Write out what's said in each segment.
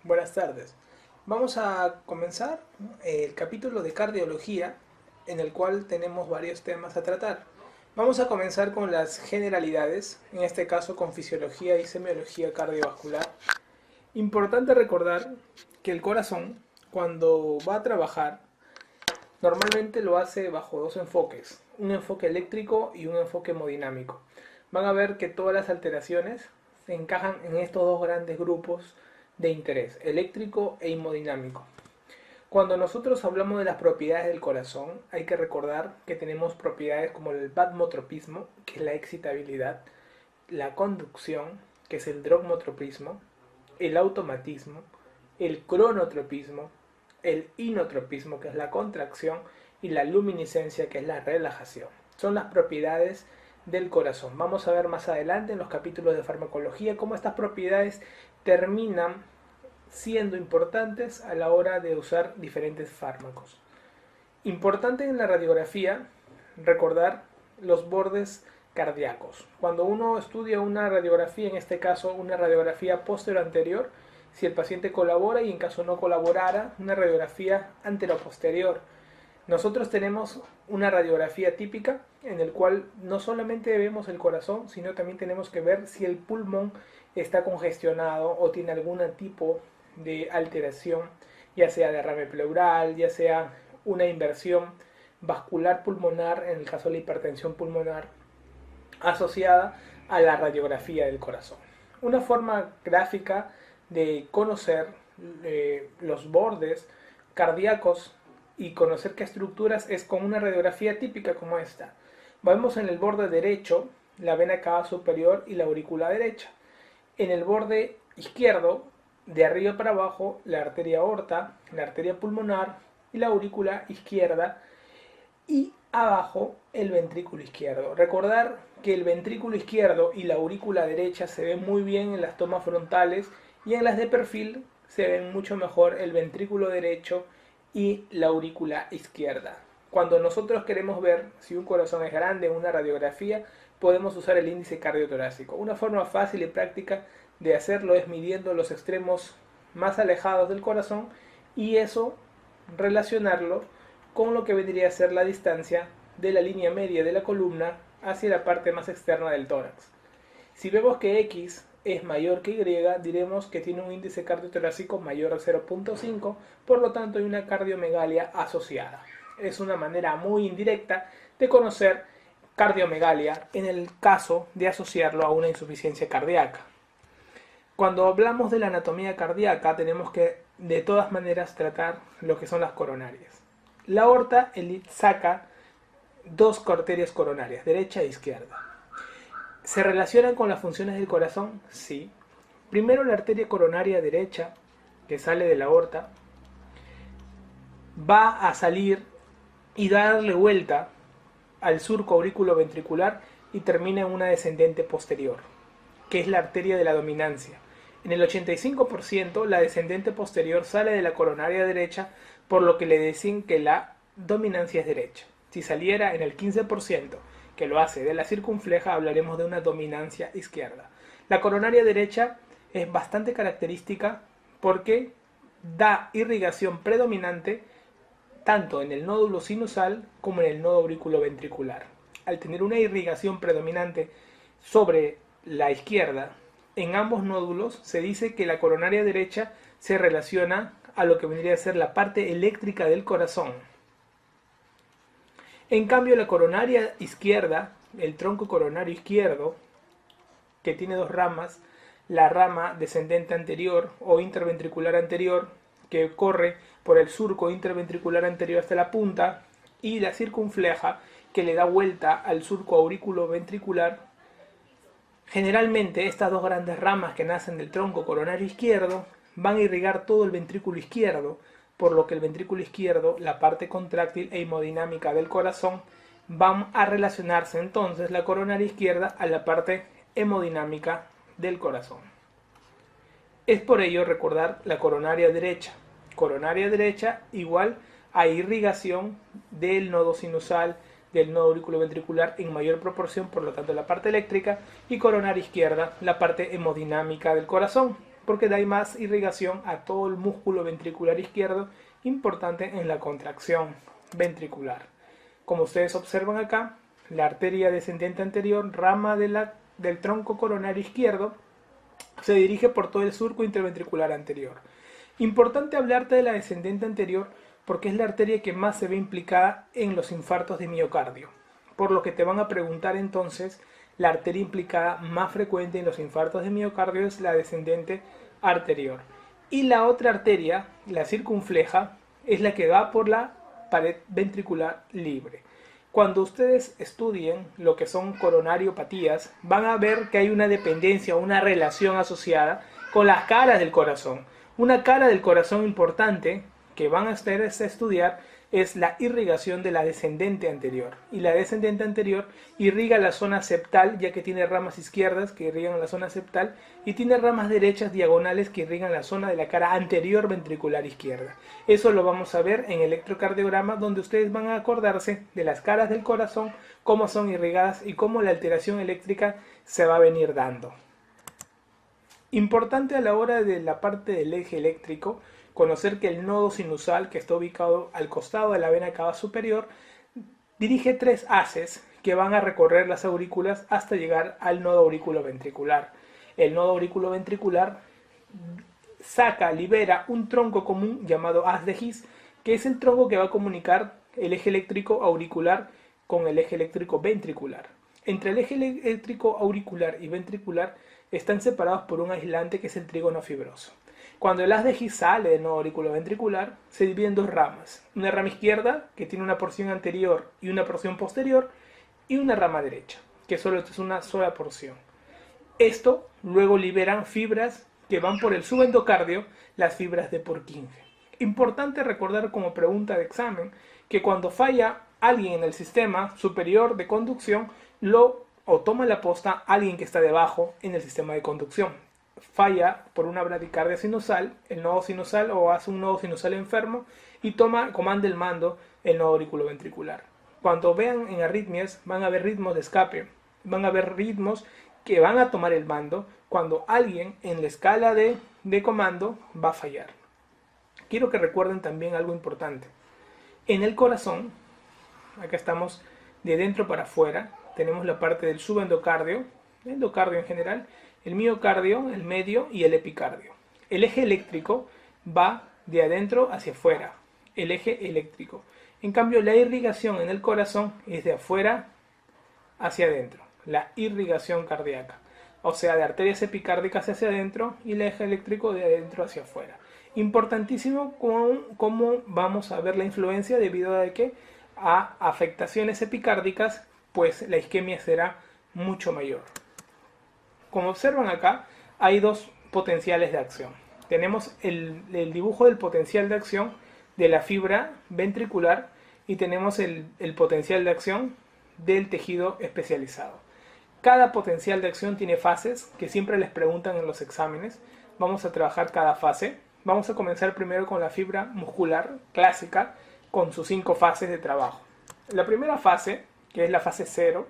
Buenas tardes. Vamos a comenzar el capítulo de cardiología en el cual tenemos varios temas a tratar. Vamos a comenzar con las generalidades, en este caso con fisiología y semiología cardiovascular. Importante recordar que el corazón, cuando va a trabajar, normalmente lo hace bajo dos enfoques, un enfoque eléctrico y un enfoque hemodinámico. Van a ver que todas las alteraciones se encajan en estos dos grandes grupos de interés, eléctrico e hemodinámico. Cuando nosotros hablamos de las propiedades del corazón, hay que recordar que tenemos propiedades como el vasmotropismo, que es la excitabilidad, la conducción, que es el drogmotropismo, el automatismo, el cronotropismo, el inotropismo, que es la contracción, y la luminiscencia, que es la relajación. Son las propiedades del corazón. Vamos a ver más adelante en los capítulos de farmacología cómo estas propiedades terminan siendo importantes a la hora de usar diferentes fármacos. Importante en la radiografía recordar los bordes cardíacos. Cuando uno estudia una radiografía, en este caso una radiografía posterior-anterior, si el paciente colabora y en caso no colaborara, una radiografía antero-posterior. Nosotros tenemos una radiografía típica en el cual no solamente vemos el corazón, sino también tenemos que ver si el pulmón está congestionado o tiene algún tipo de alteración, ya sea derrame pleural, ya sea una inversión vascular pulmonar, en el caso de la hipertensión pulmonar, asociada a la radiografía del corazón. Una forma gráfica de conocer los bordes cardíacos y conocer qué estructuras es con una radiografía típica como esta. Vemos en el borde derecho la vena cava superior y la aurícula derecha. En el borde izquierdo, de arriba para abajo, la arteria aorta, la arteria pulmonar y la aurícula izquierda, y abajo el ventrículo izquierdo. Recordar que el ventrículo izquierdo y la aurícula derecha se ven muy bien en las tomas frontales y en las de perfil se ven mucho mejor el ventrículo derecho y la aurícula izquierda. Cuando nosotros queremos ver si un corazón es grande en una radiografía, podemos usar el índice cardiotorácico. Una forma fácil y práctica de hacerlo es midiendo los extremos más alejados del corazón y eso relacionarlo con lo que vendría a ser la distancia de la línea media de la columna hacia la parte más externa del tórax. Si vemos que X es mayor que Y, diremos que tiene un índice cardiotorácico mayor a 0.5, por lo tanto hay una cardiomegalia asociada. Es una manera muy indirecta de conocer cardiomegalia en el caso de asociarlo a una insuficiencia cardíaca. Cuando hablamos de la anatomía cardíaca tenemos que de todas maneras tratar lo que son las coronarias. La aorta saca dos arterias coronarias, derecha e izquierda. ¿Se relacionan con las funciones del corazón? Sí. Primero la arteria coronaria derecha, que sale de la aorta, va a salir y darle vuelta al surco auriculoventricular y termina en una descendente posterior, que es la arteria de la dominancia. En el 85% la descendente posterior sale de la coronaria derecha, por lo que le dicen que la dominancia es derecha. Si saliera en el 15%, que lo hace de la circunfleja, hablaremos de una dominancia izquierda. La coronaria derecha es bastante característica porque da irrigación predominante tanto en el nódulo sinusal como en el nodo auriculoventricular. Al tener una irrigación predominante sobre la izquierda en ambos nódulos, se dice que la coronaria derecha se relaciona a lo que vendría a ser la parte eléctrica del corazón. En cambio, la coronaria izquierda, el tronco coronario izquierdo, que tiene dos ramas, la rama descendente anterior o interventricular anterior, que corre por el surco interventricular anterior hasta la punta, y la circunfleja, que le da vuelta al surco auriculoventricular. Generalmente estas dos grandes ramas que nacen del tronco coronario izquierdo van a irrigar todo el ventrículo izquierdo, por lo que el ventrículo izquierdo, la parte contráctil e hemodinámica del corazón, van a relacionarse entonces la coronaria izquierda a la parte hemodinámica del corazón. Es por ello recordar la coronaria derecha. Coronaria derecha igual a irrigación del nodo sinusal, del nodo auriculoventricular en mayor proporción, por lo tanto la parte eléctrica, y coronaria izquierda, la parte hemodinámica del corazón. porque da más irrigación a todo el músculo ventricular izquierdo, importante en la contracción ventricular. Como ustedes observan acá, la arteria descendente anterior, rama del tronco coronario izquierdo, se dirige por todo el surco interventricular anterior. Importante hablarte de la descendente anterior porque es la arteria que más se ve implicada en los infartos de miocardio. Por lo que te van a preguntar entonces, la arteria implicada más frecuente en los infartos de miocardio es la descendente anterior. Y la otra arteria, la circunfleja, es la que va por la pared ventricular libre. Cuando ustedes estudien lo que son coronariopatías, van a ver que hay una dependencia, una relación asociada con las caras del corazón. Una cara del corazón importante que van a estudiar es la irrigación de la descendente anterior. Y la descendente anterior irriga la zona septal, ya que tiene ramas izquierdas que irrigan la zona septal, y tiene ramas derechas diagonales que irrigan la zona de la cara anterior ventricular izquierda. Eso lo vamos a ver en electrocardiograma, donde ustedes van a acordarse de las caras del corazón, cómo son irrigadas y cómo la alteración eléctrica se va a venir dando. Importante a la hora de la parte del eje eléctrico, conocer que el nodo sinusal, que está ubicado al costado de la vena cava superior, dirige 3 haces que van a recorrer las aurículas hasta llegar al nodo aurículo-ventricular. El nodo aurículo-ventricular libera un tronco común llamado haz de His, que es el tronco que va a comunicar el eje eléctrico auricular con el eje eléctrico ventricular. Entre el eje eléctrico auricular y ventricular están separados por un aislante que es el trígono fibroso. Cuando el haz de His sale del nodo auriculoventricular, se divide en 2 ramas. Una rama izquierda, que tiene una porción anterior y una porción posterior, y una rama derecha, que solo es una sola porción. Esto luego liberan fibras que van por el subendocardio, las fibras de Purkinje. Importante recordar como pregunta de examen que cuando falla alguien en el sistema superior de conducción, o toma la posta alguien que está debajo en el sistema de conducción. Falla por una bradicardia sinusal, el nodo sinusal, o hace un nodo sinusal enfermo y comanda el mando el nodo auriculoventricular. Cuando vean en arritmias van a ver ritmos de escape, van a ver ritmos que van a tomar el mando cuando alguien en la escala de comando va a fallar. Quiero que recuerden también algo importante. En el corazón, acá estamos de dentro para afuera, tenemos la parte del subendocardio, el endocardio en general, el miocardio, el medio y el epicardio. El eje eléctrico va de adentro hacia afuera, el eje eléctrico. En cambio, la irrigación en el corazón es de afuera hacia adentro, la irrigación cardíaca. O sea, de arterias epicárdicas hacia adentro y el eje eléctrico de adentro hacia afuera. Importantísimo cómo vamos a ver la influencia debido a que a afectaciones epicárdicas, pues la isquemia será mucho mayor. Como observan acá, hay 2 potenciales de acción. Tenemos el dibujo del potencial de acción de la fibra ventricular y tenemos el potencial de acción del tejido especializado. Cada potencial de acción tiene fases que siempre les preguntan en los exámenes. Vamos a trabajar cada fase. Vamos a comenzar primero con la fibra muscular clásica con sus 5 fases de trabajo. La primera fase, que es la fase 0,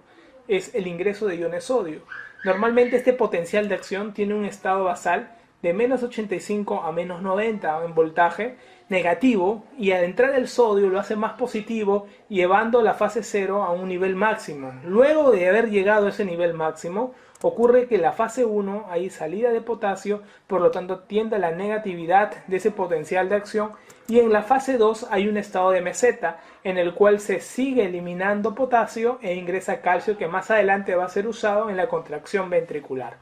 es el ingreso de iones sodio. Normalmente este potencial de acción tiene un estado basal de menos 85 a menos 90 en voltaje negativo, y al entrar el sodio lo hace más positivo, llevando la fase 0 a un nivel máximo. Luego de haber llegado a ese nivel máximo, ocurre que en la fase 1 hay salida de potasio, por lo tanto tiende a la negatividad de ese potencial de acción, y en la fase 2 hay un estado de meseta en el cual se sigue eliminando potasio e ingresa calcio, que más adelante va a ser usado en la contracción ventricular.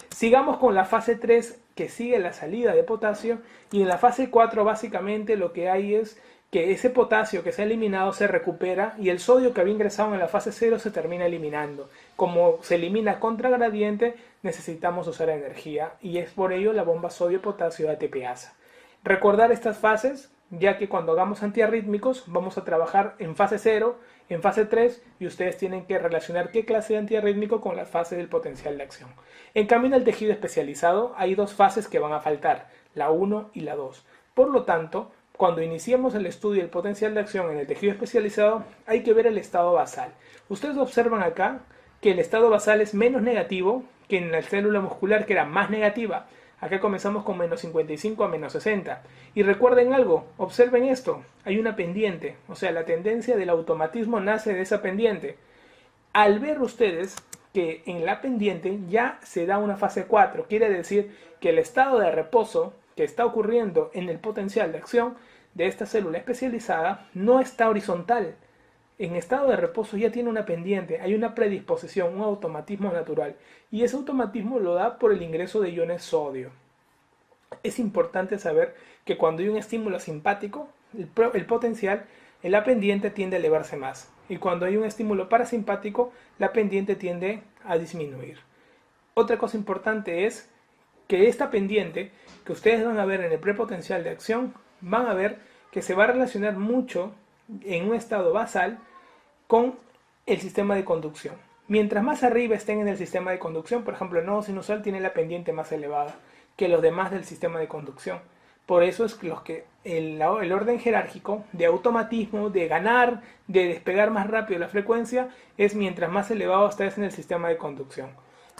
Sigamos con la fase 3, que sigue la salida de potasio, y en la fase 4 básicamente lo que hay es que ese potasio que se ha eliminado se recupera y el sodio que había ingresado en la fase 0 se termina eliminando. Como se elimina contragradiente, necesitamos usar energía, y es por ello la bomba sodio-potasio ATPasa. Recordar estas fases, ya que cuando hagamos antiarrítmicos vamos a trabajar en fase 0, en fase 3, y ustedes tienen que relacionar qué clase de antiarrítmico con la fase del potencial de acción. En cambio, en el tejido especializado hay 2 fases que van a faltar, la 1 y la 2. Por lo tanto, cuando iniciemos el estudio del potencial de acción en el tejido especializado, hay que ver el estado basal. Ustedes observan acá que el estado basal es menos negativo que en la célula muscular, que era más negativa. Acá comenzamos con menos 55 a menos 60. Y recuerden algo, observen esto, hay una pendiente, o sea, la tendencia del automatismo nace de esa pendiente. Al ver ustedes que en la pendiente ya se da una fase 4, quiere decir que el estado de reposo que está ocurriendo en el potencial de acción de esta célula especializada no está horizontal. En estado de reposo ya tiene una pendiente, hay una predisposición, un automatismo natural. Y ese automatismo lo da por el ingreso de iones sodio. Es importante saber que cuando hay un estímulo simpático, el potencial en la pendiente tiende a elevarse más. Y cuando hay un estímulo parasimpático, la pendiente tiende a disminuir. Otra cosa importante es que esta pendiente que ustedes van a ver en el prepotencial de acción, van a ver que se va a relacionar mucho en un estado basal con el sistema de conducción. Mientras más arriba estén en el sistema de conducción, por ejemplo, el nodo sinusal tiene la pendiente más elevada que los demás del sistema de conducción. Por eso es que el orden jerárquico de automatismo, de ganar, de despegar más rápido la frecuencia, es mientras más elevado estés en el sistema de conducción.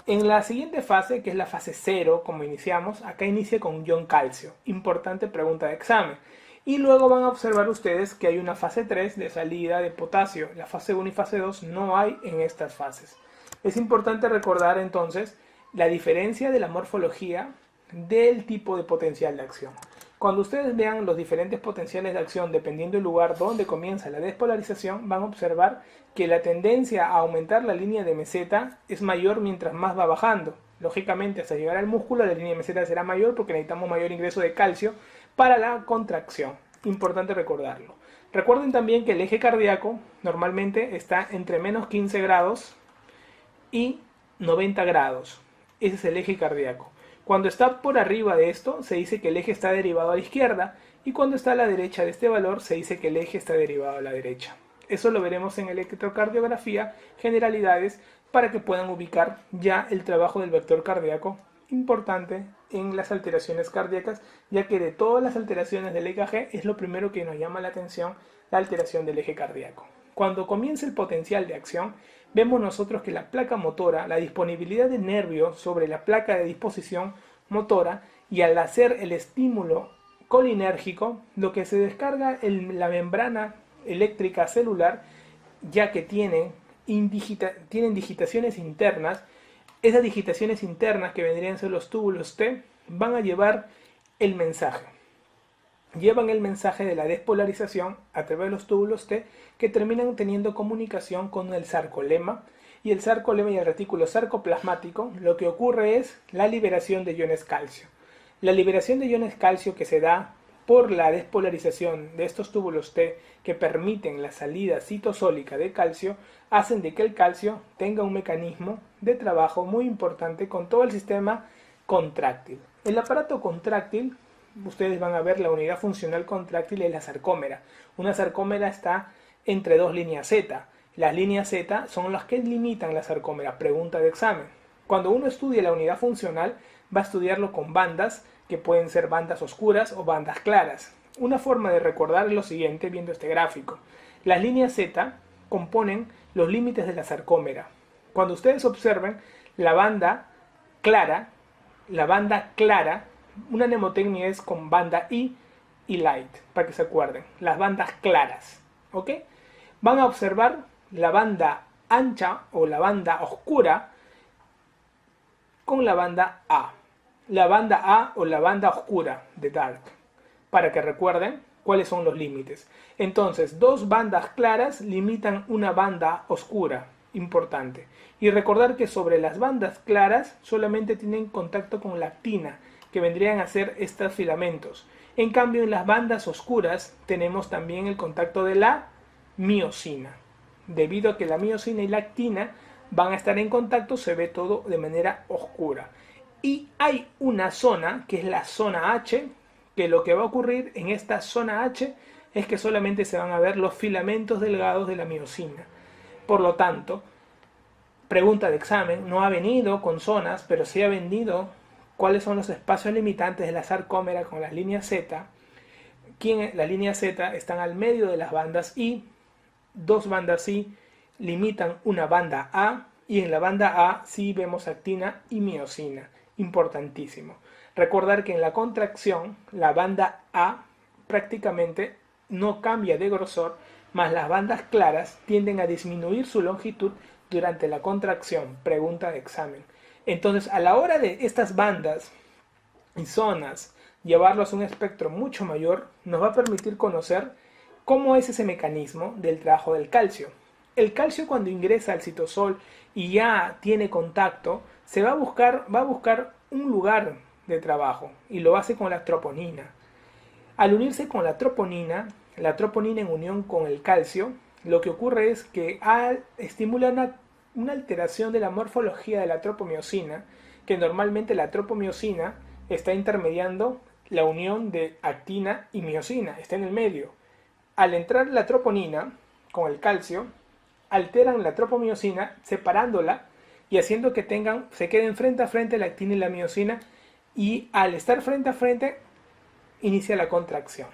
En la siguiente fase, que es la fase 0, como iniciamos, acá inicia con ion calcio. Importante pregunta de examen. Y luego van a observar ustedes que hay una fase 3 de salida de potasio. La fase 1 y fase 2 no hay en estas fases. Es importante recordar entonces la diferencia de la morfología del tipo de potencial de acción. Cuando ustedes vean los diferentes potenciales de acción dependiendo del lugar donde comienza la despolarización, van a observar que la tendencia a aumentar la línea de meseta es mayor mientras más va bajando. Lógicamente, hasta llegar al músculo, la línea de meseta será mayor porque necesitamos mayor ingreso de calcio para la contracción. Importante recordarlo. Recuerden también que el eje cardíaco normalmente está entre menos 15 grados y 90 grados. Ese es el eje cardíaco. Cuando está por arriba de esto, se dice que el eje está derivado a la izquierda, y cuando está a la derecha de este valor, se dice que el eje está derivado a la derecha. Eso lo veremos en electrocardiografía, generalidades, para que puedan ubicar ya el trabajo del vector cardíaco, importante en las alteraciones cardíacas, ya que de todas las alteraciones del EKG es lo primero que nos llama la atención, la alteración del eje cardíaco. Cuando comienza el potencial de acción, vemos nosotros que la placa motora, la disponibilidad de nervio sobre la placa de disposición motora, y al hacer el estímulo colinérgico, lo que se descarga en la membrana eléctrica celular, ya que tienen digitaciones internas, esas digitaciones internas que vendrían a ser los túbulos T, van a llevar el mensaje. Llevan el mensaje de la despolarización a través de los túbulos T, que terminan teniendo comunicación con el sarcolema, y el sarcolema y el retículo sarcoplasmático. Lo que ocurre es la liberación de iones calcio. La liberación de iones calcio que se da por la despolarización de estos túbulos T, que permiten la salida citosólica de calcio, hacen de que el calcio tenga un mecanismo de trabajo muy importante con todo el sistema contráctil. El aparato contráctil, ustedes van a ver la unidad funcional contráctil es la sarcómera. Una sarcómera está entre dos líneas Z. Las líneas Z son las que limitan la sarcómera. Pregunta de examen. Cuando uno estudia la unidad funcional, va a estudiarlo con bandas, que pueden ser bandas oscuras o bandas claras. Una forma de recordar es lo siguiente viendo este gráfico. Las líneas Z componen los límites de la sarcómera. Cuando ustedes observen la banda clara, una mnemotecnia es con banda I y light, para que se acuerden, las bandas claras, ¿ok? Van a observar la banda ancha o la banda oscura con la banda A. La banda A o la banda oscura de dark, para que recuerden cuáles son los límites. Entonces, dos bandas claras limitan una banda oscura, importante. Y recordar que sobre las bandas claras solamente tienen contacto con la actina, que vendrían a ser estos filamentos. En cambio, en las bandas oscuras tenemos también el contacto de la miosina. Debido a que la miosina y la actina van a estar en contacto, se ve todo de manera oscura. Y hay una zona, que es la zona H, que lo que va a ocurrir en esta zona H es que solamente se van a ver los filamentos delgados de la miosina. Por lo tanto, pregunta de examen, no ha venido con zonas, pero sí ha venido cuáles son los espacios limitantes de la sarcómera con las líneas Z. Las líneas Z están al medio de las bandas I, dos bandas I limitan una banda A, y en la banda A sí vemos actina y miosina. Importantísimo. Recordar que en la contracción la banda A prácticamente no cambia de grosor, más las bandas claras tienden a disminuir su longitud durante la contracción. Pregunta de examen. Entonces, a la hora de estas bandas y zonas llevarlos a un espectro mucho mayor, nos va a permitir conocer cómo es ese mecanismo del trabajo del calcio. El calcio, cuando ingresa al citosol y ya tiene contacto, va a buscar un lugar de trabajo y lo hace con la troponina. Al unirse con la troponina en unión con el calcio, lo que ocurre es que estimula una alteración de la morfología de la tropomiosina, que normalmente la tropomiosina está intermediando la unión de actina y miosina, está en el medio. Al entrar la troponina con el calcio, alteran la tropomiosina separándola y haciendo que se queden frente a frente la actina y la miosina, y al estar frente a frente inicia la contracción.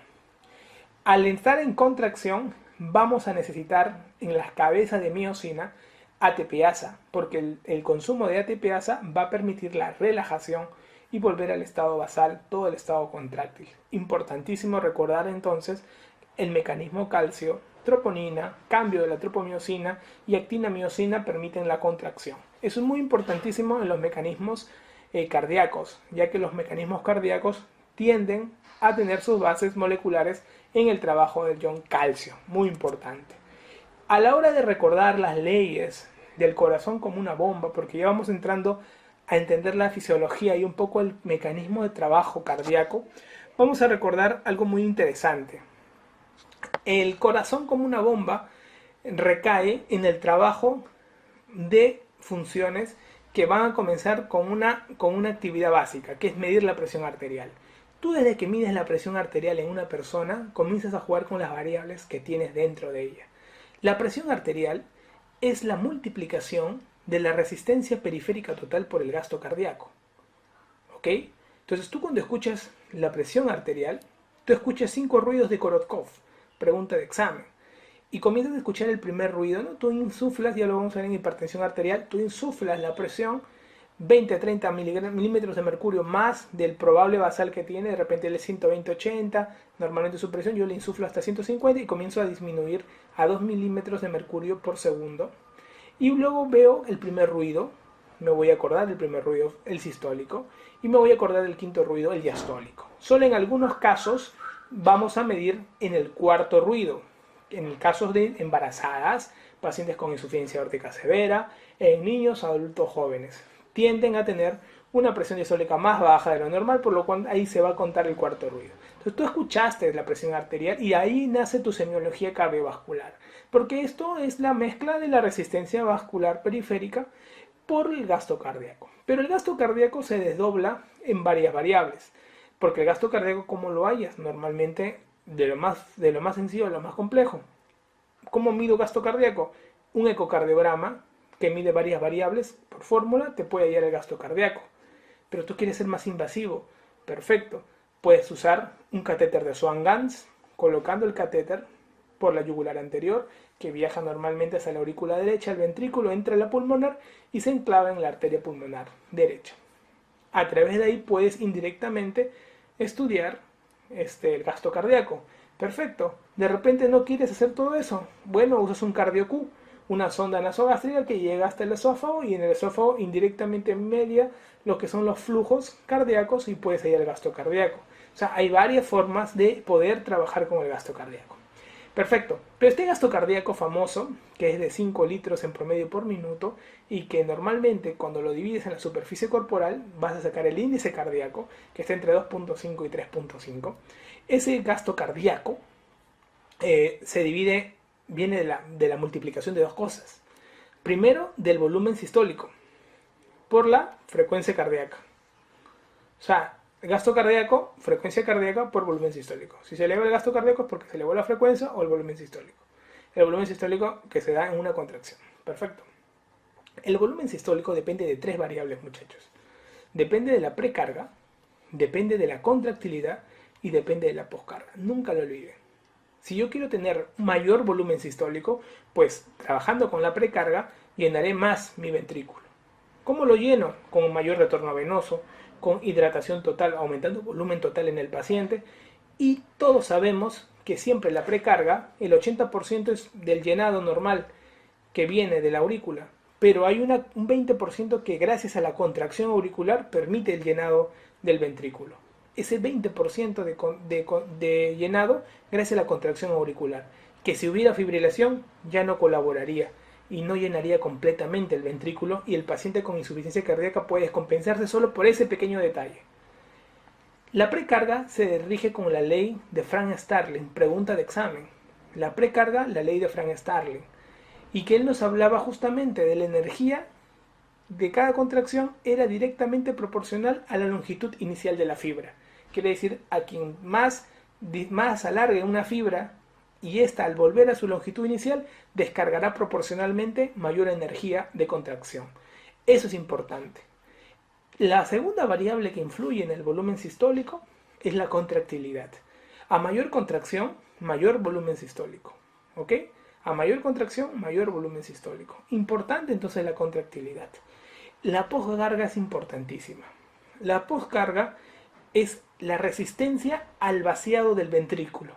Al estar en contracción vamos a necesitar en las cabezas de miosina ATPasa, porque el consumo de ATPasa va a permitir la relajación y volver al estado basal, todo el estado contráctil. Importantísimo recordar entonces el mecanismo calcio, troponina, cambio de la tropomiosina y actina-miosina permiten la contracción. Eso es muy importantísimo en los mecanismos cardíacos, ya que los mecanismos cardíacos tienden a tener sus bases moleculares en el trabajo del ion calcio, muy importante. A la hora de recordar las leyes del corazón como una bomba, porque ya vamos entrando a entender la fisiología y un poco el mecanismo de trabajo cardíaco, vamos a recordar algo muy interesante. El corazón como una bomba recae en el trabajo de funciones que van a comenzar con una actividad básica, que es medir la presión arterial. Tú, desde que mides la presión arterial en una persona, comienzas a jugar con las variables que tienes dentro de ella. La presión arterial es la multiplicación de la resistencia periférica total por el gasto cardíaco. ¿Ok? Entonces tú, cuando escuchas la presión arterial, tú escuchas 5 ruidos de Korotkov, pregunta de examen, y comienzas a escuchar el primer ruido, ¿no? Tú insuflas, ya lo vamos a ver en hipertensión arterial, tú insuflas la presión 20 a 30 milímetros de mercurio más del probable basal que tiene, de repente él es 120-80, normalmente su presión, yo le insuflo hasta 150 y comienzo a disminuir a 2 milímetros de mercurio por segundo. Y luego veo el primer ruido, me voy a acordar del primer ruido, el sistólico, y me voy a acordar del quinto ruido, el diastólico. Solo en algunos casos vamos a medir en el cuarto ruido, en el caso de embarazadas, pacientes con insuficiencia aórtica severa, en niños, adultos jóvenes. Tienden a tener una presión diastólica más baja de lo normal, por lo cual ahí se va a contar el cuarto ruido. Entonces tú escuchaste la presión arterial y ahí nace tu semiología cardiovascular, porque esto es la mezcla de la resistencia vascular periférica por el gasto cardíaco. Pero el gasto cardíaco se desdobla en varias variables, porque el gasto cardíaco, ¿cómo lo hallas? Normalmente de lo más sencillo a lo más complejo. ¿Cómo mido gasto cardíaco? Un ecocardiograma que mide varias variables por fórmula te puede hallar el gasto cardíaco. Pero tú quieres ser más invasivo. Perfecto. Puedes usar un catéter de Swan-Ganz, colocando el catéter por la yugular anterior, que viaja normalmente hacia la aurícula derecha, el ventrículo entra en la pulmonar y se enclava en la arteria pulmonar derecha. A través de ahí puedes indirectamente estudiar el gasto cardíaco. Perfecto. De repente no quieres hacer todo eso. Bueno, usas un cardio-Q, una sonda nasogástrica que llega hasta el esófago, y en el esófago indirectamente media lo que son los flujos cardíacos y puedes hallar el gasto cardíaco. O sea, hay varias formas de poder trabajar con el gasto cardíaco. Perfecto. Pero este gasto cardíaco famoso, que es de 5 litros en promedio por minuto, y que normalmente cuando lo divides en la superficie corporal vas a sacar el índice cardíaco, que está entre 2.5 y 3.5. Ese gasto cardíaco viene de la multiplicación de dos cosas. Primero, del volumen sistólico por la frecuencia cardíaca. O sea, gasto cardíaco, frecuencia cardíaca por volumen sistólico. Si se eleva el gasto cardíaco es porque se elevó la frecuencia o el volumen sistólico. El volumen sistólico que se da en una contracción. Perfecto. El volumen sistólico depende de 3 variables, muchachos. Depende de la precarga, depende de la contractilidad y depende de la poscarga. Nunca lo olviden. Si yo quiero tener mayor volumen sistólico, pues trabajando con la precarga llenaré más mi ventrículo. ¿Cómo lo lleno? Con un mayor retorno venoso, con hidratación total, aumentando volumen total en el paciente. Y todos sabemos que siempre la precarga, el 80% es del llenado normal que viene de la aurícula, pero hay un 20% que gracias a la contracción auricular permite el llenado del ventrículo. Ese 20% de llenado gracias a la contracción auricular, que si hubiera fibrilación ya no colaboraría y no llenaría completamente el ventrículo, y el paciente con insuficiencia cardíaca puede descompensarse solo por ese pequeño detalle. La precarga se rige con la ley de Frank-Starling, pregunta de examen. La precarga, la ley de Frank-Starling. Y que él nos hablaba justamente de la energía de cada contracción era directamente proporcional a la longitud inicial de la fibra. Quiere decir, a quien más alargue una fibra y ésta al volver a su longitud inicial descargará proporcionalmente mayor energía de contracción. Eso es importante. La segunda variable que influye en el volumen sistólico es la contractilidad. A mayor contracción, mayor volumen sistólico. ¿Ok? A mayor contracción, mayor volumen sistólico. Importante entonces la contractilidad. La poscarga es importantísima. La poscarga es la resistencia al vaciado del ventrículo.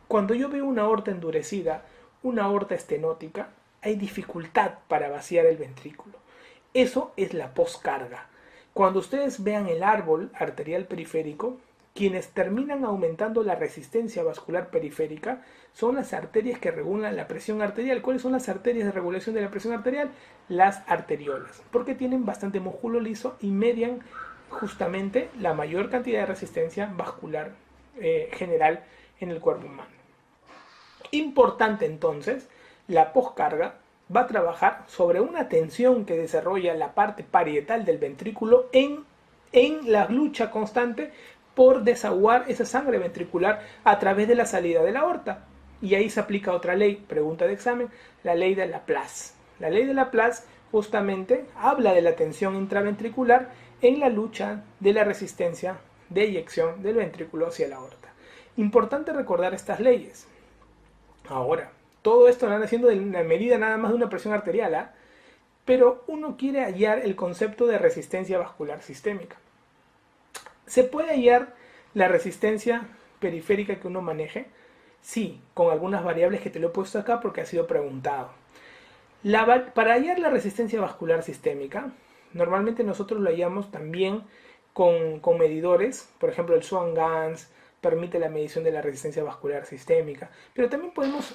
Cuando yo veo una aorta endurecida, una aorta estenótica, hay dificultad para vaciar el ventrículo. Eso es la poscarga. Cuando ustedes vean el árbol arterial periférico, quienes terminan aumentando la resistencia vascular periférica son las arterias que regulan la presión arterial. ¿Cuáles son las arterias de regulación de la presión arterial? Las arteriolas, porque tienen bastante músculo liso y median justamente la mayor cantidad de resistencia vascular general en el cuerpo humano. Importante entonces, la poscarga va a trabajar sobre una tensión que desarrolla la parte parietal del ventrículo en la lucha constante por desaguar esa sangre ventricular a través de la salida de la aorta. Y ahí se aplica otra ley, pregunta de examen, la ley de Laplace. La ley de Laplace justamente habla de la tensión intraventricular en la lucha de la resistencia de eyección del ventrículo hacia la aorta. Importante recordar estas leyes. Ahora, todo esto van haciendo de una medida nada más de una presión arterial, ¿eh? Pero uno quiere hallar el concepto de resistencia vascular sistémica. ¿Se puede hallar la resistencia periférica que uno maneje? Sí, con algunas variables que te lo he puesto acá porque ha sido preguntado. Para hallar la resistencia vascular sistémica, normalmente nosotros lo hallamos también con medidores, por ejemplo el Swan-Ganz permite la medición de la resistencia vascular sistémica, pero también podemos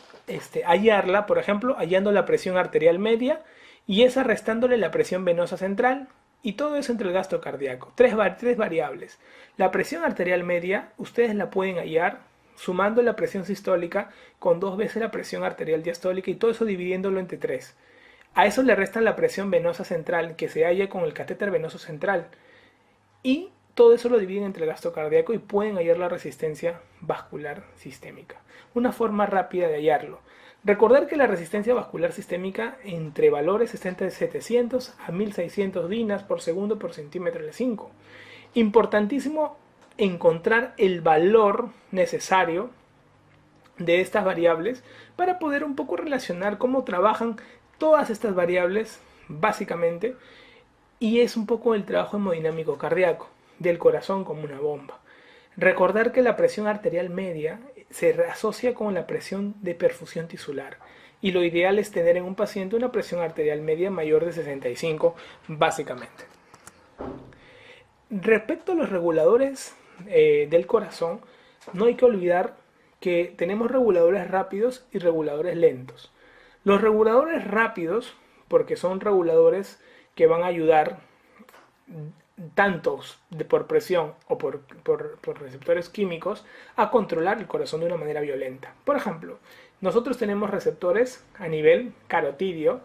hallarla, por ejemplo, hallando la presión arterial media y esa restándole la presión venosa central, y todo eso entre el gasto cardíaco. Tres variables. La presión arterial media, ustedes la pueden hallar sumando la presión sistólica con 2 veces la presión arterial diastólica y todo eso dividiéndolo entre 3. A eso le restan la presión venosa central que se halla con el catéter venoso central. Y todo eso lo dividen entre el gasto cardíaco y pueden hallar la resistencia vascular sistémica. Una forma rápida de hallarlo. Recordar que la resistencia vascular sistémica entre valores está entre 700 a 1600 dinas por segundo por centímetro de 5. Importantísimo encontrar el valor necesario de estas variables para poder un poco relacionar cómo trabajan todas estas variables básicamente, y es un poco el trabajo hemodinámico cardíaco del corazón como una bomba. Recordar que la presión arterial media se asocia con la presión de perfusión tisular y lo ideal es tener en un paciente una presión arterial media mayor de 65 básicamente. Respecto a los reguladores del corazón, no hay que olvidar que tenemos reguladores rápidos y reguladores lentos. Los reguladores rápidos, porque son reguladores que van a ayudar tantos por presión o por receptores químicos a controlar el corazón de una manera violenta. Por ejemplo, nosotros tenemos receptores a nivel carotidio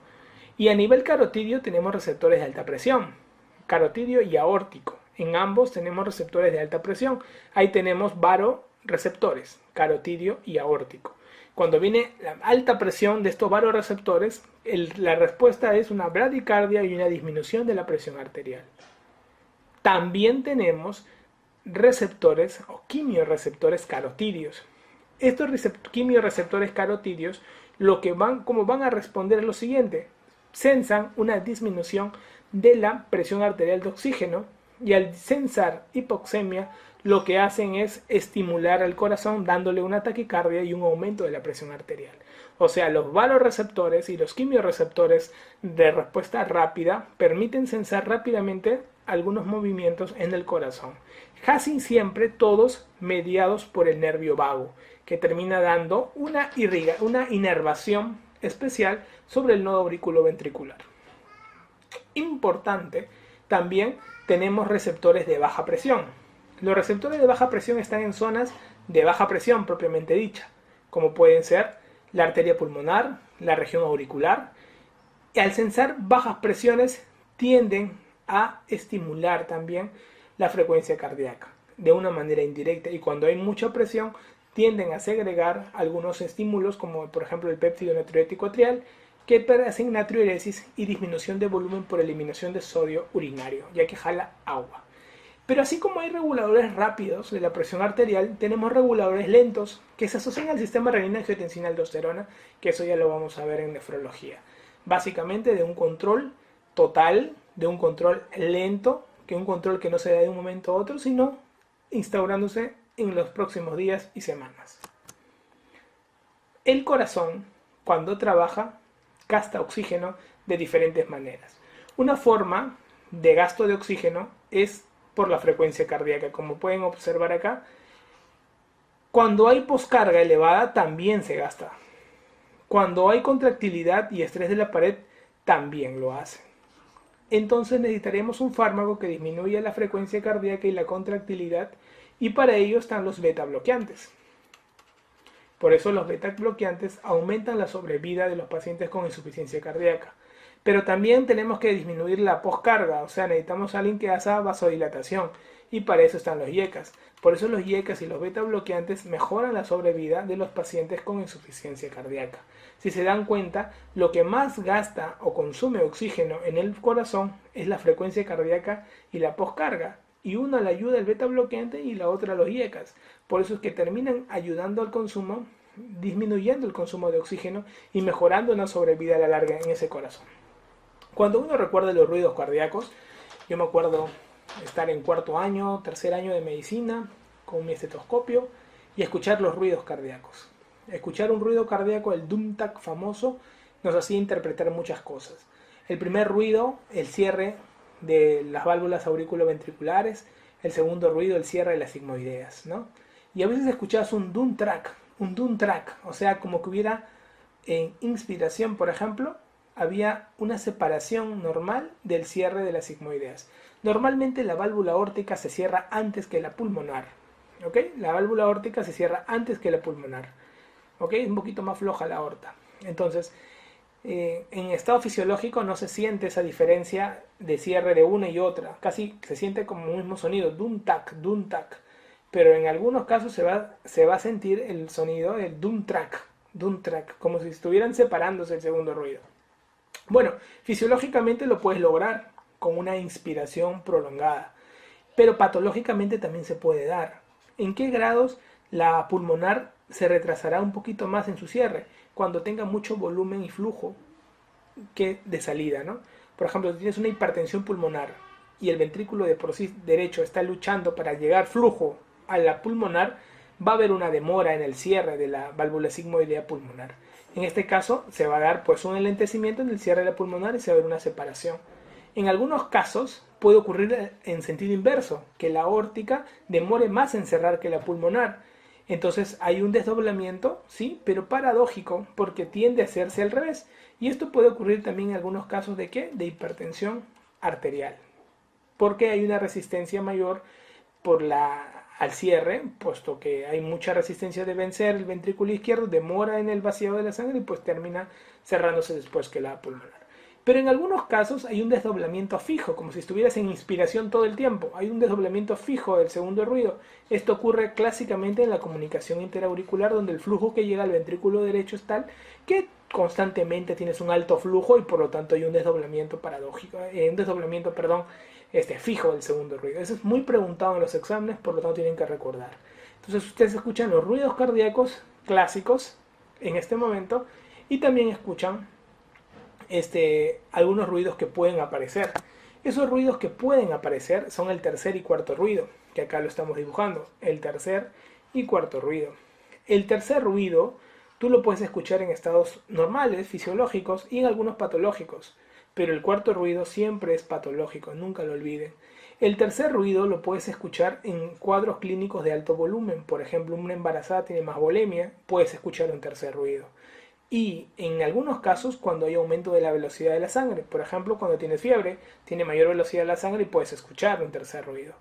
y a nivel carotidio tenemos receptores de alta presión, carotidio y aórtico. En ambos tenemos receptores de alta presión. Ahí tenemos varoreceptores, carotidio y aórtico. Cuando viene la alta presión de estos varoreceptores, la respuesta es una bradicardia y una disminución de la presión arterial. También tenemos receptores o quimiorreceptores carotidios. Estos quimiorreceptores carotidios como van a responder es lo siguiente: sensan una disminución de la presión arterial de oxígeno Y al censar hipoxemia, lo que hacen es estimular al corazón dándole una taquicardia y un aumento de la presión arterial. O sea, los valorreceptores y los quimiorreceptores de respuesta rápida permiten censar rápidamente algunos movimientos en el corazón. Casi siempre todos mediados por el nervio vago, que termina dando una inervación especial sobre el nodo auriculoventricular. Importante, también tenemos receptores de baja presión. Los receptores de baja presión están en zonas de baja presión propiamente dicha, como pueden ser la arteria pulmonar, la región auricular, y al censar bajas presiones tienden a estimular también la frecuencia cardíaca de una manera indirecta, y cuando hay mucha presión tienden a segregar algunos estímulos como por ejemplo el péptido natriurético atrial, que hacen natriuresis y disminución de volumen por eliminación de sodio urinario, ya que jala agua. Pero así como hay reguladores rápidos de la presión arterial, tenemos reguladores lentos que se asocian al sistema renina-angiotensina-aldosterona, que eso ya lo vamos a ver en nefrología. Básicamente de un control total, de un control lento, que un control que no se da de un momento a otro, sino instaurándose en los próximos días y semanas. El corazón, cuando trabaja, gasta oxígeno de diferentes maneras. Una forma de gasto de oxígeno es por la frecuencia cardíaca. Como pueden observar acá, cuando hay poscarga elevada también se gasta. Cuando hay contractilidad y estrés de la pared también lo hace. Entonces necesitaremos un fármaco que disminuya la frecuencia cardíaca y la contractilidad, y para ello están los beta bloqueantes. Por eso los beta bloqueantes aumentan la sobrevida de los pacientes con insuficiencia cardíaca. Pero también tenemos que disminuir la poscarga, o sea, necesitamos a alguien que haga vasodilatación, y para eso están los IECAs. Por eso los IECAs y los beta bloqueantes mejoran la sobrevida de los pacientes con insuficiencia cardíaca. Si se dan cuenta, lo que más gasta o consume oxígeno en el corazón es la frecuencia cardíaca y la poscarga, y una la ayuda el beta bloqueante y la otra los IECAs. Por eso es que terminan ayudando al consumo, disminuyendo el consumo de oxígeno y mejorando una sobrevida a la larga en ese corazón. Cuando uno recuerda los ruidos cardíacos, yo me acuerdo estar en cuarto año, tercer año de medicina, con mi estetoscopio, y escuchar los ruidos cardíacos. Escuchar un ruido cardíaco, el dum-tac famoso, nos hacía interpretar muchas cosas. El primer ruido, el cierre de las válvulas auriculoventriculares. El segundo ruido, el cierre de las sigmoideas, ¿no? Y a veces escuchabas un dum-track, o sea, como que hubiera en inspiración, por ejemplo, había una separación normal del cierre de las sigmoideas. Normalmente la válvula aórtica se cierra antes que la pulmonar, ¿ok? La válvula aórtica se cierra antes que la pulmonar, ¿ok? Es un poquito más floja la aorta. Entonces, en estado fisiológico no se siente esa diferencia de cierre de una y otra. Casi se siente como un mismo sonido, dum-tac, dum-tac. Pero en algunos casos se va a sentir el sonido del dum-track, como si estuvieran separándose el segundo ruido. Bueno, fisiológicamente lo puedes lograr con una inspiración prolongada, pero patológicamente también se puede dar. ¿En qué grados la pulmonar se retrasará un poquito más en su cierre? Cuando tenga mucho volumen y flujo que de salida, ¿no? Por ejemplo, si tienes una hipertensión pulmonar y el ventrículo de por sí derecho está luchando para llegar flujo a la pulmonar, va a haber una demora en el cierre de la válvula sigmoidea pulmonar. En este caso se va a dar pues un enlentecimiento en el cierre de la pulmonar y se va a ver una separación. En algunos casos puede ocurrir en sentido inverso, que la aórtica demore más en cerrar que la pulmonar. Entonces hay un desdoblamiento, sí, pero paradójico, porque tiende a hacerse al revés. Y esto puede ocurrir también en algunos casos de ¿qué? De hipertensión arterial, porque hay una resistencia mayor al cierre, puesto que hay mucha resistencia de vencer el ventrículo izquierdo, demora en el vaciado de la sangre y pues termina cerrándose después que la pulmonar. Pero en algunos casos hay un desdoblamiento fijo, como si estuvieras en inspiración todo el tiempo. Hay un desdoblamiento fijo del segundo ruido. Esto ocurre clásicamente en la comunicación interauricular, donde el flujo que llega al ventrículo derecho es tal que constantemente tienes un alto flujo y por lo tanto hay un desdoblamiento fijo del segundo ruido. Eso es muy preguntado en los exámenes, por lo tanto tienen que recordar. Entonces ustedes escuchan los ruidos cardíacos clásicos en este momento y también escuchan algunos ruidos que pueden aparecer. Esos ruidos que pueden aparecer son el tercer y cuarto ruido, que acá lo estamos dibujando, el tercer y cuarto ruido. El tercer ruido tú lo puedes escuchar en estados normales, fisiológicos y en algunos patológicos, pero el cuarto ruido siempre es patológico, nunca lo olviden. El tercer ruido lo puedes escuchar en cuadros clínicos de alto volumen, por ejemplo, una embarazada tiene más volemia, puedes escuchar un tercer ruido. Y en algunos casos cuando hay aumento de la velocidad de la sangre, por ejemplo cuando tienes fiebre, tiene mayor velocidad de la sangre y puedes escuchar un tercer ruido.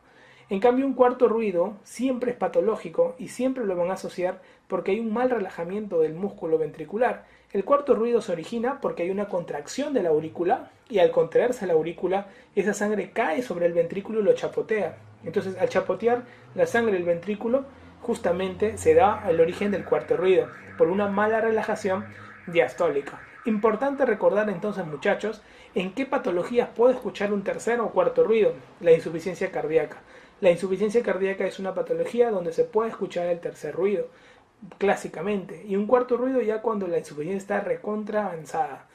En cambio un cuarto ruido siempre es patológico y siempre lo van a asociar porque hay un mal relajamiento del músculo ventricular. El cuarto ruido se origina porque hay una contracción de la aurícula y al contraerse la aurícula esa sangre cae sobre el ventrículo y lo chapotea. Entonces al chapotear la sangre del ventrículo justamente se da el origen del cuarto ruido por una mala relajación diastólica. Importante recordar entonces, muchachos, en qué patologías puede escuchar un tercer o cuarto ruido. La insuficiencia cardíaca. La insuficiencia cardíaca es una patología donde se puede escuchar el tercer ruido, clásicamente, y un cuarto ruido ya cuando la insuficiencia está recontra avanzada.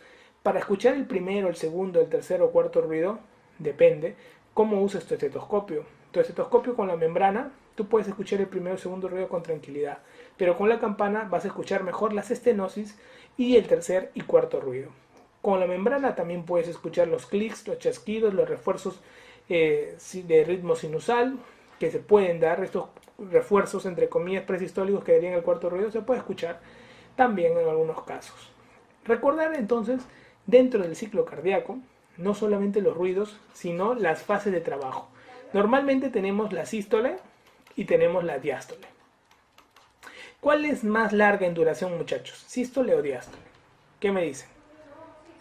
Para escuchar el primero, el segundo, el tercer o cuarto ruido, depende cómo uses tu estetoscopio. Tu estetoscopio con la membrana, tú puedes escuchar el primero y el segundo ruido con tranquilidad, pero con la campana vas a escuchar mejor las estenosis y el tercer y cuarto ruido. Con la membrana también puedes escuchar los clics, los chasquidos, los refuerzos de ritmo sinusal que se pueden dar, estos refuerzos entre comillas presistólicos que darían el cuarto ruido, se puede escuchar también en algunos casos. Recordar entonces, dentro del ciclo cardíaco, no solamente los ruidos, sino las fases de trabajo. Normalmente tenemos la sístole y tenemos la diástole. ¿Cuál es más larga en duración, muchachos? ¿Sístole o diástole? ¿Qué me dicen?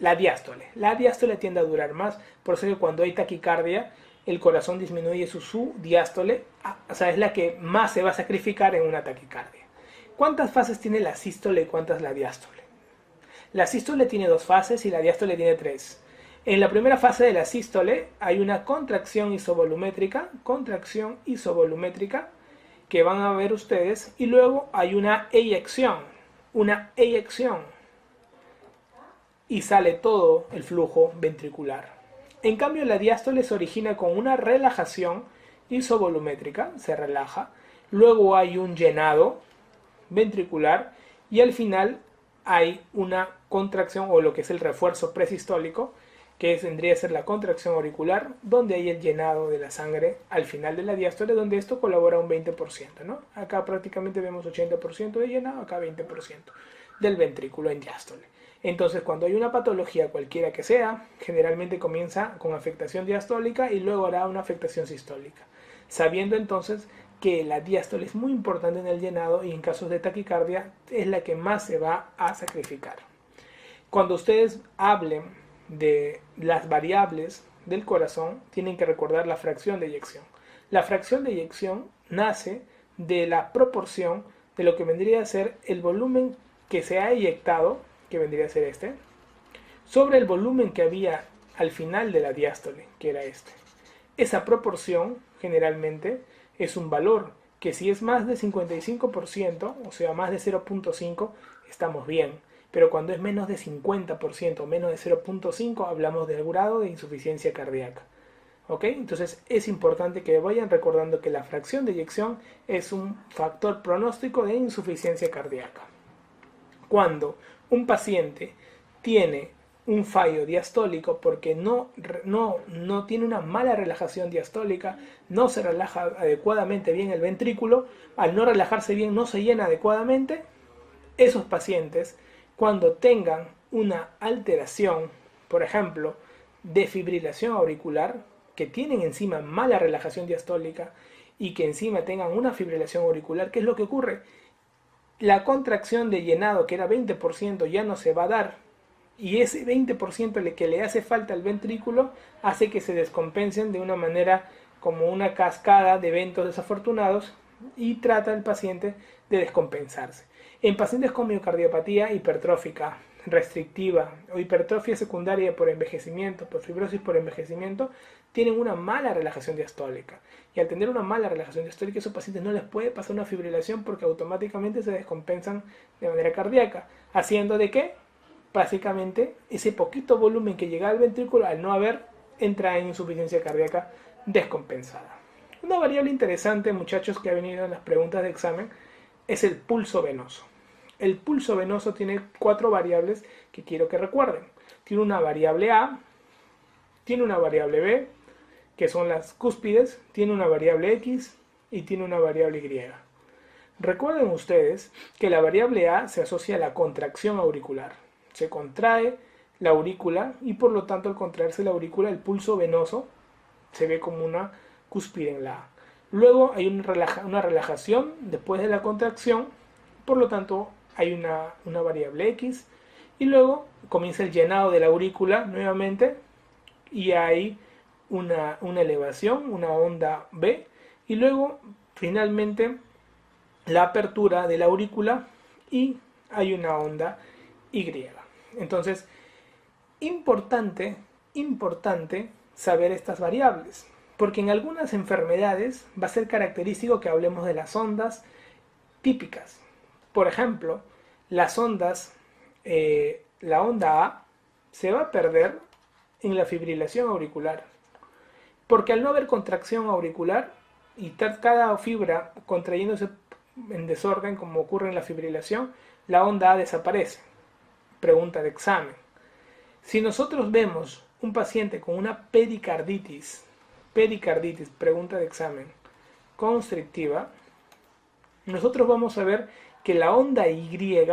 La diástole. La diástole tiende a durar más, por eso que cuando hay taquicardia, el corazón disminuye su diástole, o sea, es la que más se va a sacrificar en una taquicardia. ¿Cuántas fases tiene la sístole y cuántas la diástole? La sístole tiene 2 fases y la diástole tiene 3. En la primera fase de la sístole hay una contracción isovolumétrica, que van a ver ustedes, y luego hay una eyección, y sale todo el flujo ventricular. En cambio la diástole se origina con una relajación isovolumétrica, se relaja, luego hay un llenado ventricular y al final hay una contracción o lo que es el refuerzo presistólico, que vendría a ser la contracción auricular, donde hay el llenado de la sangre al final de la diástole, donde esto colabora un 20%, ¿no? Acá prácticamente vemos 80% de llenado, acá 20% del ventrículo en diástole. Entonces, cuando hay una patología cualquiera que sea, generalmente comienza con afectación diastólica y luego hará una afectación sistólica. Sabiendo entonces que la diástole es muy importante en el llenado y en casos de taquicardia es la que más se va a sacrificar. Cuando ustedes hablen de las variables del corazón, tienen que recordar la fracción de eyección. La fracción de eyección nace de la proporción de lo que vendría a ser el volumen que se ha eyectado, que vendría a ser este, sobre el volumen que había al final de la diástole, que era este. Esa proporción generalmente es un valor que si es más de 55%, o sea más de 0.5, estamos bien. Pero cuando es menos de 50% o menos de 0.5 hablamos del grado de insuficiencia cardíaca. ¿Ok? Entonces es importante que vayan recordando que la fracción de eyección es un factor pronóstico de insuficiencia cardíaca. Cuando un paciente tiene un fallo diastólico porque no tiene una mala relajación diastólica, no se relaja adecuadamente bien el ventrículo, al no relajarse bien no se llena adecuadamente, esos pacientes cuando tengan una alteración, por ejemplo, de fibrilación auricular, que tienen encima mala relajación diastólica y que encima tengan una fibrilación auricular, ¿qué es lo que ocurre? La contracción de llenado, que era 20%, ya no se va a dar. Y ese 20% que le hace falta al ventrículo hace que se descompensen de una manera como una cascada de eventos desafortunados y trata el paciente de descompensarse. En pacientes con miocardiopatía hipertrófica restrictiva o hipertrofia secundaria por envejecimiento, por fibrosis por envejecimiento, tienen una mala relajación diastólica. Y al tener una mala relajación diastólica, a esos pacientes no les puede pasar una fibrilación porque automáticamente se descompensan de manera cardíaca. ¿Haciendo de qué? Básicamente, ese poquito volumen que llega al ventrículo, al no haber entra en insuficiencia cardíaca descompensada. Una variable interesante, muchachos, que ha venido en las preguntas de examen es el pulso venoso. El pulso venoso tiene 4 variables que quiero que recuerden. Tiene una variable A, tiene una variable B, que son las cúspides, tiene una variable X y tiene una variable Y. Recuerden ustedes que la variable A se asocia a la contracción auricular. Se contrae la aurícula y por lo tanto al contraerse la aurícula el pulso venoso se ve como una cúspide en la A. Luego hay una relajación después de la contracción, por lo tanto hay una variable X y luego comienza el llenado de la aurícula nuevamente y hay una elevación, una onda B y luego finalmente la apertura de la aurícula y hay una onda Y. Entonces, importante saber estas variables, porque en algunas enfermedades va a ser característico que hablemos de las ondas típicas. Por ejemplo, las ondas, la onda A se va a perder en la fibrilación auricular, porque al no haber contracción auricular y cada fibra contrayéndose en desorden como ocurre en la fibrilación, la onda A desaparece. Pregunta de examen. Si nosotros vemos un paciente con una pericarditis, pregunta de examen, constrictiva, nosotros vamos a ver que la onda Y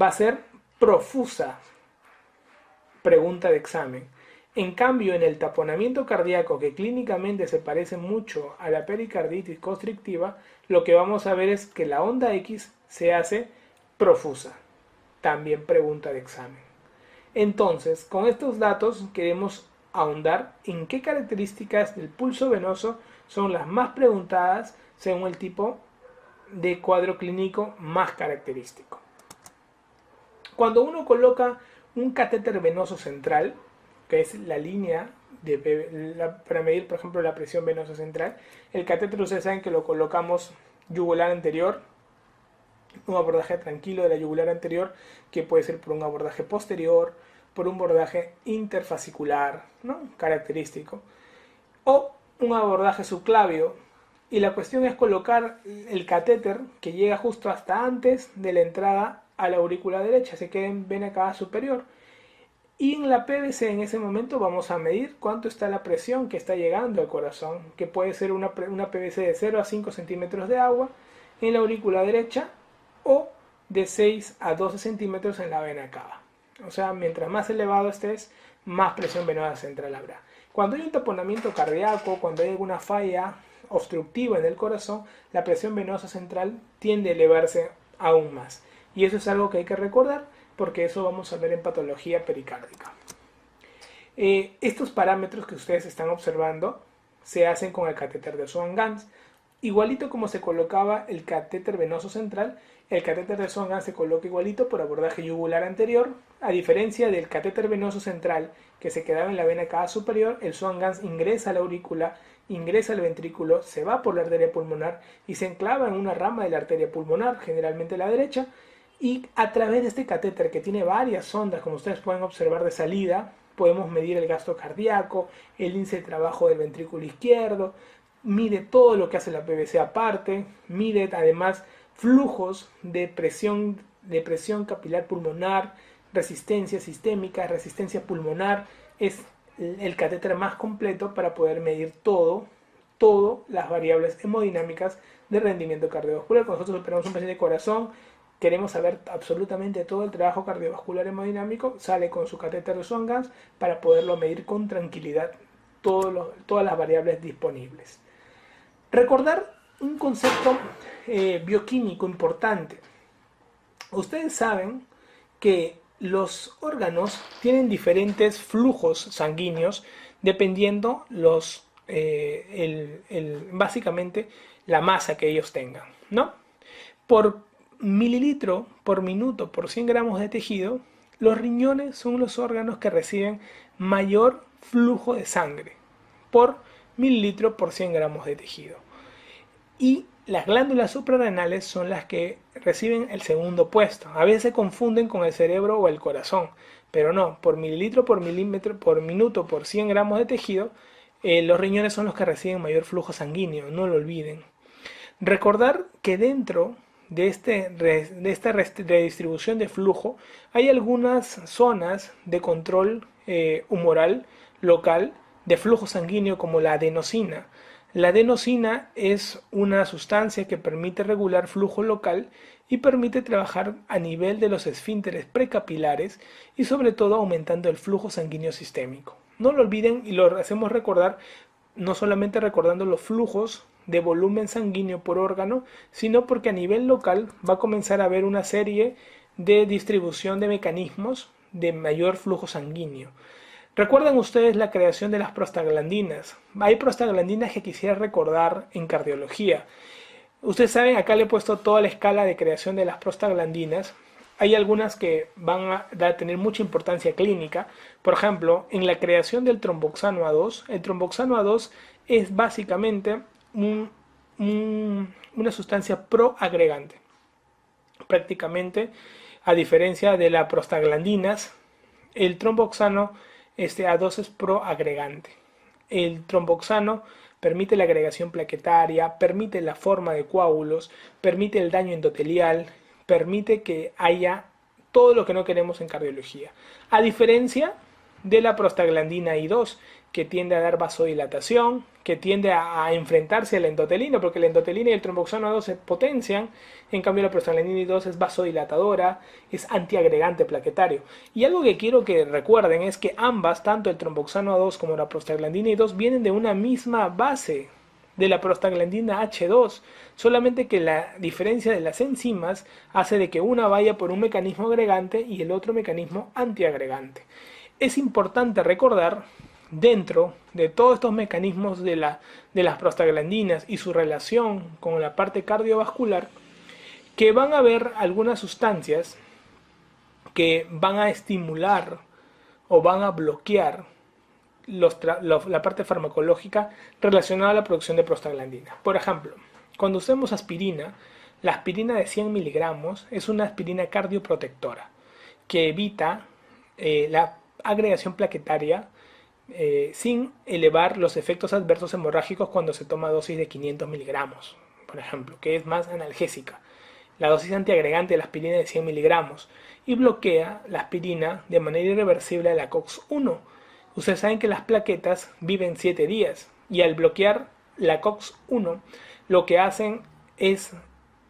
va a ser profusa. Pregunta de examen. En cambio, en el taponamiento cardíaco, que clínicamente se parece mucho a la pericarditis constrictiva, lo que vamos a ver es que la onda X se hace profusa. También pregunta de examen. Entonces, con estos datos queremos ahondar en qué características del pulso venoso son las más preguntadas según el tipo de cuadro clínico más característico. Cuando uno coloca un catéter venoso central, que es la línea para medir, por ejemplo, la presión venosa central, el catéter ustedes saben que lo colocamos yugular anterior, un abordaje tranquilo de la yugular anterior, que puede ser por un abordaje posterior, por un abordaje interfascicular, ¿no? Característico, o un abordaje subclavio. Y la cuestión es colocar el catéter que llega justo hasta antes de la entrada a la aurícula derecha, se queda en vena cava superior. Y en la PVC en ese momento vamos a medir cuánto está la presión que está llegando al corazón, que puede ser una PVC de 0 a 5 centímetros de agua en la aurícula derecha o de 6 a 12 centímetros en la vena cava. O sea, mientras más elevado estés, más presión venosa central habrá. Cuando hay un taponamiento cardíaco, cuando hay alguna falla obstructiva en el corazón, la presión venosa central tiende a elevarse aún más. Y eso es algo que hay que recordar, porque eso vamos a ver en patología pericárdica. Estos parámetros que ustedes están observando se hacen con el catéter de Swan-Ganz. Igualito como se colocaba el catéter venoso central, el catéter de Swan-Ganz se coloca igualito por abordaje yugular anterior. A diferencia del catéter venoso central que se quedaba en la vena cava superior, el Swan-Ganz ingresa a la aurícula, ingresa al ventrículo, se va por la arteria pulmonar y se enclava en una rama de la arteria pulmonar, generalmente la derecha, y a través de este catéter que tiene varias ondas, como ustedes pueden observar de salida, podemos medir el gasto cardíaco, el índice de trabajo del ventrículo izquierdo, mide todo lo que hace la PVC aparte, mide además flujos de presión capilar pulmonar, resistencia sistémica, resistencia pulmonar. Es el catéter más completo para poder medir todas las variables hemodinámicas de rendimiento cardiovascular. Cuando nosotros operamos un paciente de corazón, queremos saber absolutamente todo el trabajo cardiovascular hemodinámico, sale con su catéter de Swan-Ganz para poderlo medir con tranquilidad todas las variables disponibles. Recordar un concepto bioquímico importante. Ustedes saben que los órganos tienen diferentes flujos sanguíneos dependiendo básicamente la masa que ellos tengan, ¿no? Por mililitro por minuto por 100 gramos de tejido, los riñones son los órganos que reciben mayor flujo de sangre por mililitro por 100 gramos de tejido. Y las glándulas suprarrenales son las que reciben el segundo puesto. A veces se confunden con el cerebro o el corazón, pero no, por mililitro, por milímetro, por minuto, por 100 gramos de tejido, los riñones son los que reciben mayor flujo sanguíneo, no lo olviden. Recordar que dentro de esta redistribución de flujo hay algunas zonas de control humoral local de flujo sanguíneo como la adenosina. La adenosina es una sustancia que permite regular flujo local y permite trabajar a nivel de los esfínteres precapilares y sobre todo aumentando el flujo sanguíneo sistémico. No lo olviden y lo hacemos recordar, no solamente recordando los flujos de volumen sanguíneo por órgano, sino porque a nivel local va a comenzar a haber una serie de distribución de mecanismos de mayor flujo sanguíneo. ¿Recuerdan ustedes la creación de las prostaglandinas? Hay prostaglandinas que quisiera recordar en cardiología. Ustedes saben, acá le he puesto toda la escala de creación de las prostaglandinas. Hay algunas que van a tener mucha importancia clínica. Por ejemplo, en la creación del tromboxano A2, el tromboxano A2 es básicamente una sustancia proagregante. Prácticamente, a diferencia de las prostaglandinas, el tromboxano A2 es proagregante. El tromboxano permite la agregación plaquetaria, permite la forma de coágulos, permite el daño endotelial, permite que haya todo lo que no queremos en cardiología. A diferencia de la prostaglandina I2, que tiende a dar vasodilatación, que tiende a enfrentarse a la endotelina, porque la endotelina y el tromboxano A2 se potencian, en cambio la prostaglandina I2 es vasodilatadora, es antiagregante plaquetario. Y algo que quiero que recuerden es que ambas, tanto el tromboxano A2 como la prostaglandina I2, vienen de una misma base de la prostaglandina H2, solamente que la diferencia de las enzimas hace de que una vaya por un mecanismo agregante y el otro mecanismo antiagregante. Es importante recordar, dentro de todos estos mecanismos de las prostaglandinas y su relación con la parte cardiovascular, que van a haber algunas sustancias que van a estimular o van a bloquear la parte farmacológica relacionada a la producción de prostaglandina. Por ejemplo, cuando usemos aspirina, la aspirina de 100 miligramos es una aspirina cardioprotectora que evita la agregación plaquetaria sin elevar los efectos adversos hemorrágicos cuando se toma dosis de 500 miligramos, por ejemplo, que es más analgésica. La dosis antiagregante de la aspirina de 100 miligramos y bloquea la aspirina de manera irreversible a la COX-1. Ustedes saben que las plaquetas viven 7 días y al bloquear la COX-1 lo que hacen es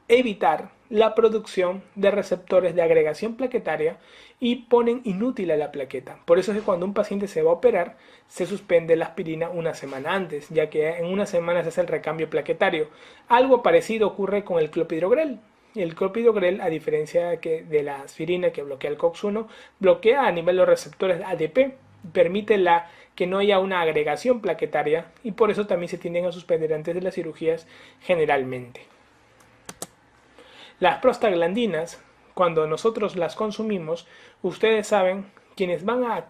evitar la producción de receptores de agregación plaquetaria y ponen inútil a la plaqueta. Por eso es que cuando un paciente se va a operar, se suspende la aspirina una semana antes, ya que en una semana se hace el recambio plaquetario. Algo parecido ocurre con el clopidogrel. El clopidogrel, a diferencia de la aspirina que bloquea el COX-1, bloquea a nivel de los receptores ADP, permite que no haya una agregación plaquetaria y por eso también se tienden a suspender antes de las cirugías generalmente. Las prostaglandinas, cuando nosotros las consumimos, ustedes saben, quienes van a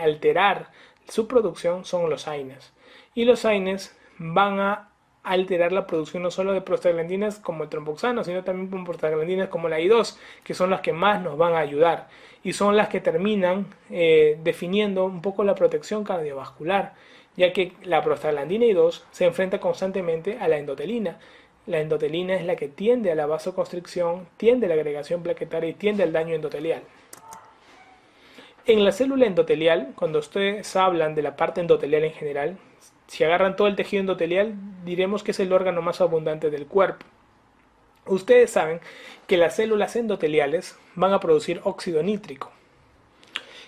alterar su producción son los AINES. Y los AINES van a alterar la producción no solo de prostaglandinas como el tromboxano, sino también con prostaglandinas como la I2, que son las que más nos van a ayudar y son las que terminan definiendo un poco la protección cardiovascular, ya que la prostaglandina I2 se enfrenta constantemente a la endotelina. La endotelina es la que tiende a la vasoconstricción, tiende a la agregación plaquetaria y tiende al daño endotelial. En la célula endotelial, cuando ustedes hablan de la parte endotelial en general, si agarran todo el tejido endotelial, diremos que es el órgano más abundante del cuerpo. Ustedes saben que las células endoteliales van a producir óxido nítrico.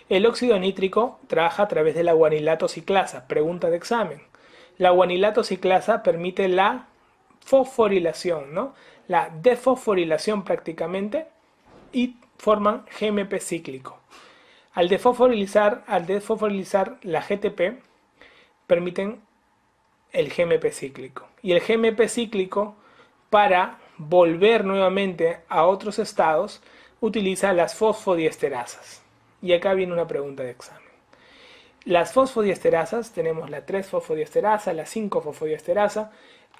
El óxido nítrico trabaja a través de la guanilato ciclasa. Pregunta de examen. La guanilato ciclasa permite la fosforilación, ¿no? La desfosforilación prácticamente, y forman GMP cíclico. Al desfosforilizar la GTP, permiten el GMP cíclico. Y el GMP cíclico, para volver nuevamente a otros estados, utiliza las fosfodiesterasas. Y acá viene una pregunta de examen. Las fosfodiesterasas, tenemos la 3-fosfodiesterasa, la 5-fosfodiesterasa.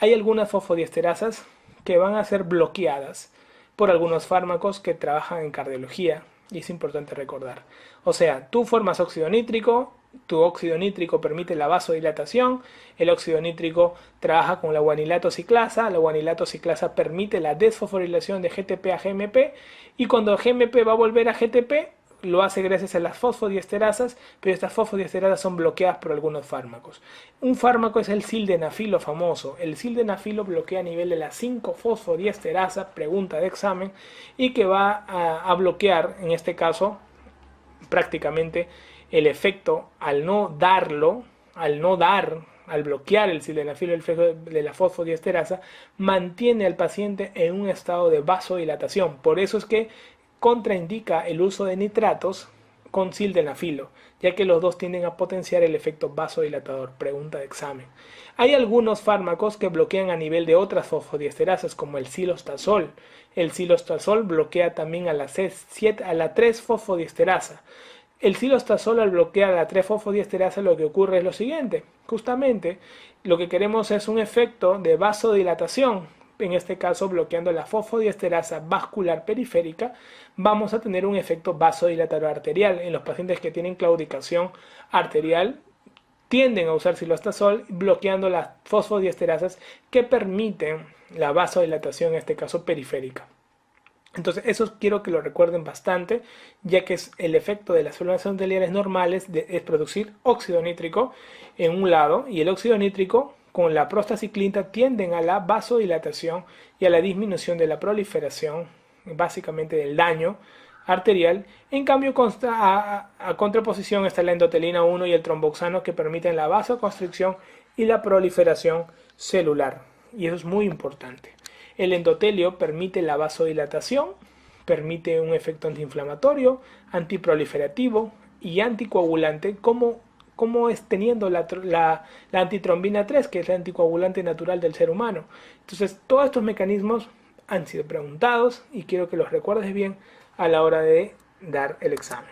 Hay algunas fosfodiesterasas que van a ser bloqueadas por algunos fármacos que trabajan en cardiología, y es importante recordar. O sea, tú formas óxido nítrico, tu óxido nítrico permite la vasodilatación, el óxido nítrico trabaja con la guanilato ciclasa, la guanilato ciclasa permite la desfosforilación de GTP a GMP, y cuando GMP va a volver a GTP, lo hace gracias a las fosfodiesterasas, pero estas fosfodiesterasas son bloqueadas por algunos fármacos. Un fármaco es el sildenafilo famoso. El sildenafilo bloquea a nivel de las 5-fosfodiesterasas, pregunta de examen, y que va a bloquear, en este caso, prácticamente el efecto al no darlo, al bloquear el sildenafilo, el efecto de la fosfodiesterasa, mantiene al paciente en un estado de vasodilatación. Por eso es que contraindica el uso de nitratos con sildenafilo, ya que los dos tienden a potenciar el efecto vasodilatador. Pregunta de examen. Hay algunos fármacos que bloquean a nivel de otras fosfodiesterasas, como el cilostazol. El cilostazol bloquea también a la 3-fosfodiesterasa. El cilostazol, al bloquear a la 3-fosfodiesterasa, lo que ocurre es lo siguiente. Justamente lo que queremos es un efecto de vasodilatación. En este caso, bloqueando la fosfodiesterasa vascular periférica, vamos a tener un efecto vasodilatador arterial. En los pacientes que tienen claudicación arterial, tienden a usar cilostazol, bloqueando las fosfodiesterasas que permiten la vasodilatación, en este caso periférica. Entonces, eso quiero que lo recuerden bastante, ya que es el efecto de las células endoteliales normales es producir óxido nítrico en un lado, y el óxido nítrico con la prostaciclina tienden a la vasodilatación y a la disminución de la proliferación, básicamente del daño arterial. En cambio, a contraposición está la endotelina 1 y el tromboxano, que permiten la vasoconstricción y la proliferación celular, y eso es muy importante. El endotelio permite la vasodilatación, permite un efecto antiinflamatorio, antiproliferativo y anticoagulante, como es teniendo la antitrombina 3, que es el anticoagulante natural del ser humano. Entonces, todos estos mecanismos han sido preguntados y quiero que los recuerdes bien a la hora de dar el examen.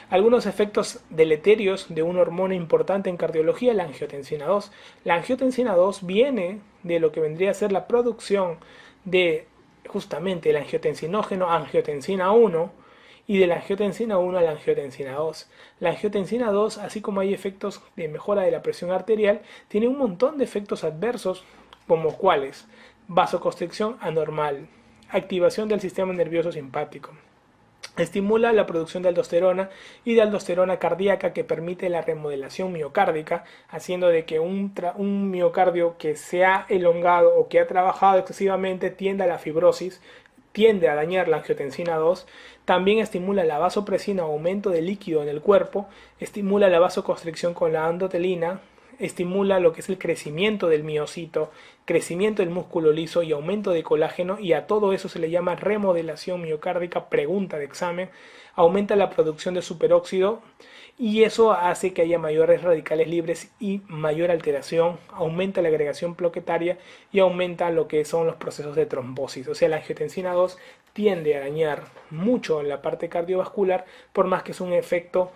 Algunos efectos deleterios de una hormona importante en cardiología, la angiotensina 2. La angiotensina 2 viene de lo que vendría a ser la producción de justamente el angiotensinógeno angiotensina 1 y de la angiotensina 1 a la angiotensina 2. La angiotensina 2, así como hay efectos de mejora de la presión arterial, tiene un montón de efectos adversos, como cuáles: vasoconstricción anormal, activación del sistema nervioso simpático, estimula la producción de aldosterona y de aldosterona cardíaca, que permite la remodelación miocárdica, haciendo de que un miocardio que se ha elongado o que ha trabajado excesivamente tienda a la fibrosis, tiende a dañar la angiotensina 2. También estimula la vasopresina, aumento de líquido en el cuerpo, estimula la vasoconstricción con la endotelina, estimula lo que es el crecimiento del miocito, crecimiento del músculo liso y aumento de colágeno, y a todo eso se le llama remodelación miocárdica. Pregunta de examen. Aumenta la producción de superóxido y eso hace que haya mayores radicales libres y mayor alteración, aumenta la agregación plaquetaria y aumenta lo que son los procesos de trombosis. O sea, la angiotensina 2 tiende a dañar mucho la parte cardiovascular, por más que es un efecto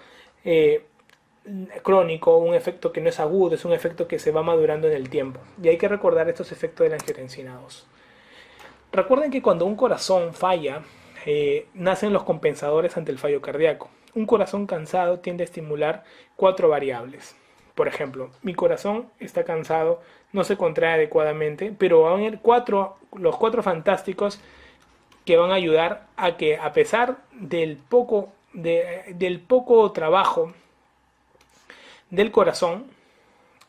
crónico, un efecto que no es agudo, es un efecto que se va madurando en el tiempo. Y hay que recordar estos efectos de la angiotensina 2. Recuerden que cuando un corazón falla, nacen los compensadores ante el fallo cardíaco. Un corazón cansado tiende a estimular 4 variables. Por ejemplo, mi corazón está cansado, no se contrae adecuadamente, pero van a haber los 4 fantásticos que van a ayudar a que, a pesar del poco trabajo del corazón,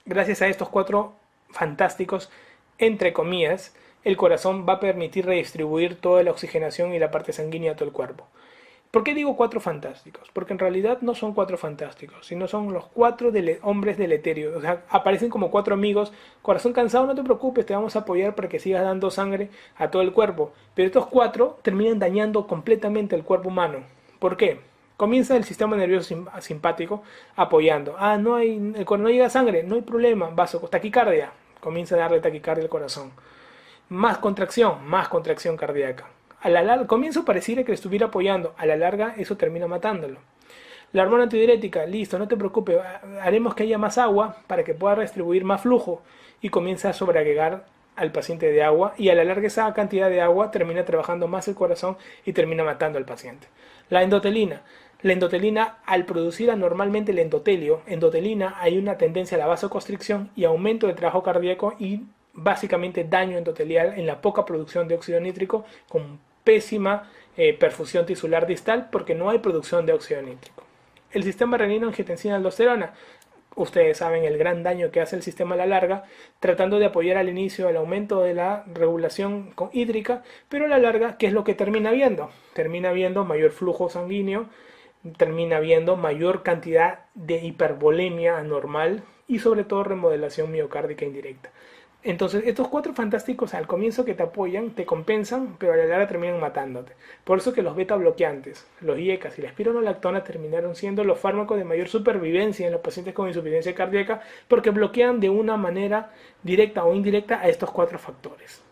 gracias a estos 4 fantásticos, entre comillas, el corazón va a permitir redistribuir toda la oxigenación y la parte sanguínea a todo el cuerpo. ¿Por qué digo 4 fantásticos? Porque en realidad no son 4 fantásticos, sino son los 4 hombres deleterios. O sea, aparecen como 4 amigos. Corazón cansado, no te preocupes, te vamos a apoyar para que sigas dando sangre a todo el cuerpo. Pero estos 4 terminan dañando completamente el cuerpo humano. ¿Por qué? Comienza el sistema nervioso simpático apoyando. No llega sangre, no hay problema. Taquicardia, comienza a darle taquicardia al corazón. Más contracción cardíaca. Al comienzo pareciera que le estuviera apoyando, a la larga eso termina matándolo. La hormona antidiurética, listo, no te preocupes, haremos que haya más agua para que pueda redistribuir más flujo, y comienza a sobreagregar al paciente de agua y a la larga esa cantidad de agua termina trabajando más el corazón y termina matando al paciente. La endotelina. La endotelina, al producir anormalmente el endotelina, hay una tendencia a la vasoconstricción y aumento del trabajo cardíaco y básicamente daño endotelial en la poca producción de óxido nítrico con pésima perfusión tisular distal porque no hay producción de óxido nítrico. El sistema renina-angiotensina-aldosterona. Ustedes saben el gran daño que hace el sistema a la larga, tratando de apoyar al inicio el aumento de la regulación hídrica, pero a la larga, ¿qué es lo que termina viendo? Termina viendo mayor flujo sanguíneo, termina viendo mayor cantidad de hipervolemia anormal y sobre todo remodelación miocárdica indirecta. Entonces, estos cuatro fantásticos al comienzo que te apoyan, te compensan, pero a la larga terminan matándote. Por eso que los beta bloqueantes, los IECAs y la espironolactona terminaron siendo los fármacos de mayor supervivencia en los pacientes con insuficiencia cardíaca porque bloquean de una manera directa o indirecta a estos cuatro factores.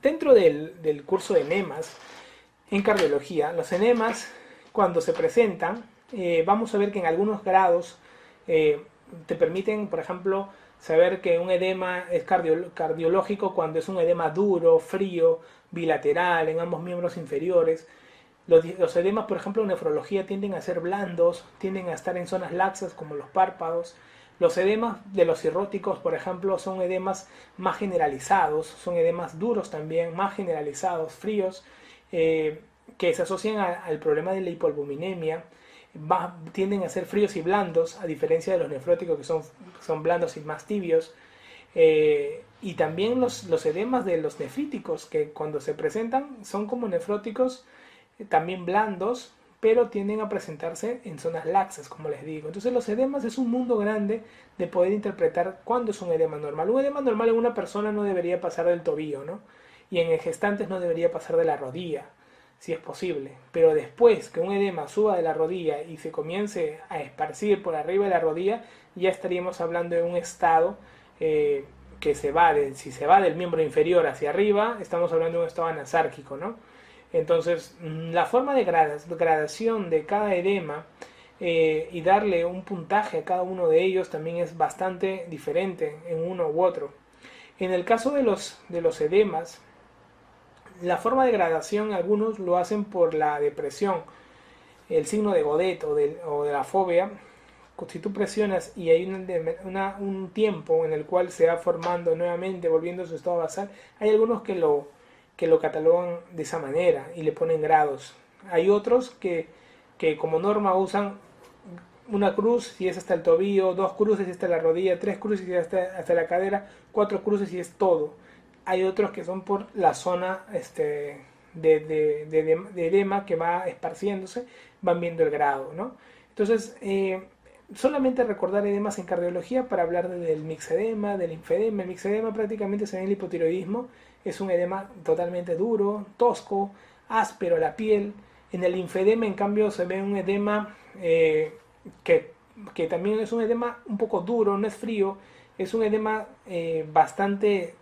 Dentro del curso de enemas en cardiología, los enemas cuando se presentan, vamos a ver que en algunos grados te permiten, por ejemplo, saber que un edema es cardiológico cuando es un edema duro, frío, bilateral, en ambos miembros inferiores. Los edemas, por ejemplo, en nefrología tienden a ser blandos, tienden a estar en zonas laxas como los párpados. Los edemas de los cirróticos, por ejemplo, son edemas más generalizados, son edemas duros también, más generalizados, fríos, que se asocian al problema de la hipoalbuminemia. Tienden a ser fríos y blandos, a diferencia de los nefróticos que son blandos y más tibios. Y también los edemas de los nefríticos, que cuando se presentan son como nefróticos también blandos, pero tienden a presentarse en zonas laxas, como les digo. Entonces los edemas es un mundo grande de poder interpretar cuándo es un edema normal. Un edema normal en una persona no debería pasar del tobillo, ¿no? Y en gestantes no debería pasar de la rodilla, si es posible, pero después que un edema suba de la rodilla y se comience a esparcir por arriba de la rodilla, ya estaríamos hablando de un estado que si se va del miembro inferior hacia arriba, estamos hablando de un estado anasárquico, ¿no? Entonces, la forma de gradación de cada edema y darle un puntaje a cada uno de ellos también es bastante diferente en uno u otro. En el caso de los edemas, la forma de gradación algunos lo hacen por la depresión, el signo de Godet o de la fobia. Si tú presionas y hay un tiempo en el cual se va formando nuevamente, volviendo a su estado basal, hay algunos que lo catalogan de esa manera y le ponen grados. Hay otros que como norma usan una cruz si es hasta el tobillo, dos cruces si es hasta la rodilla, tres cruces si es hasta la cadera, cuatro cruces si es todo. Hay otros que son por la zona de edema que va esparciéndose, van viendo el grado, ¿no? Entonces, solamente recordar edemas en cardiología para hablar del mixedema, del linfedema. El mixedema prácticamente se ve en el hipotiroidismo, es un edema totalmente duro, tosco, áspero a la piel. En el linfedema, en cambio, se ve un edema que también es un edema un poco duro, no es frío, es un edema bastante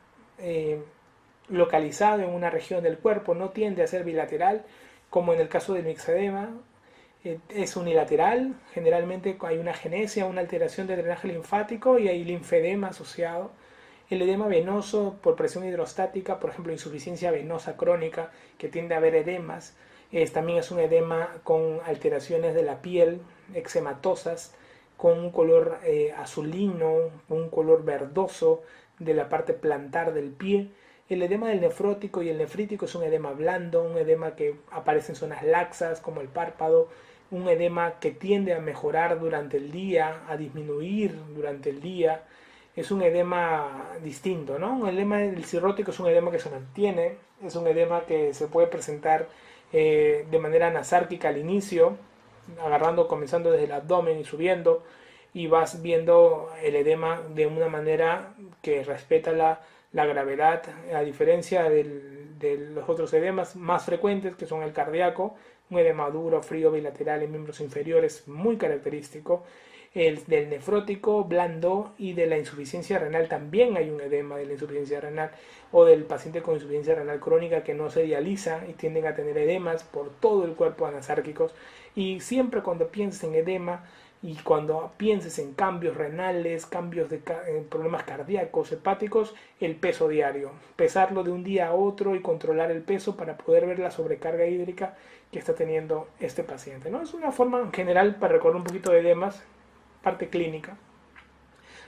localizado en una región del cuerpo, no tiende a ser bilateral como en el caso del mixedema, es unilateral, generalmente hay una agenesia, una alteración del drenaje linfático y hay linfedema asociado. El edema venoso por presión hidrostática, por ejemplo insuficiencia venosa crónica que tiende a haber edemas, también es un edema con alteraciones de la piel, eczematosas, con un color azulino, un color verdoso de la parte plantar del pie. El edema del nefrótico y el nefrítico es un edema blando, un edema que aparece en zonas laxas como el párpado, un edema que tiende a mejorar durante el día, a disminuir durante el día. Es un edema distinto, ¿no? Un edema del cirrótico es un edema que se mantiene, es un edema que se puede presentar de manera anasárquica al inicio, comenzando desde el abdomen y subiendo, y vas viendo el edema de una manera que respeta la gravedad, a diferencia de los otros edemas más frecuentes, que son el cardíaco, un edema duro, frío, bilateral en miembros inferiores, muy característico. El del nefrótico, blando, y de la insuficiencia renal también hay un edema de la insuficiencia renal, o del paciente con insuficiencia renal crónica que no se dializa y tienden a tener edemas por todo el cuerpo anasárquicos. Y siempre cuando pienses en edema Y cuando pienses en cambios renales, cambios de problemas cardíacos, hepáticos, el peso diario. Pesarlo de un día a otro y controlar el peso para poder ver la sobrecarga hídrica que está teniendo este paciente, ¿no? Es una forma en general para recordar un poquito de edemas, parte clínica.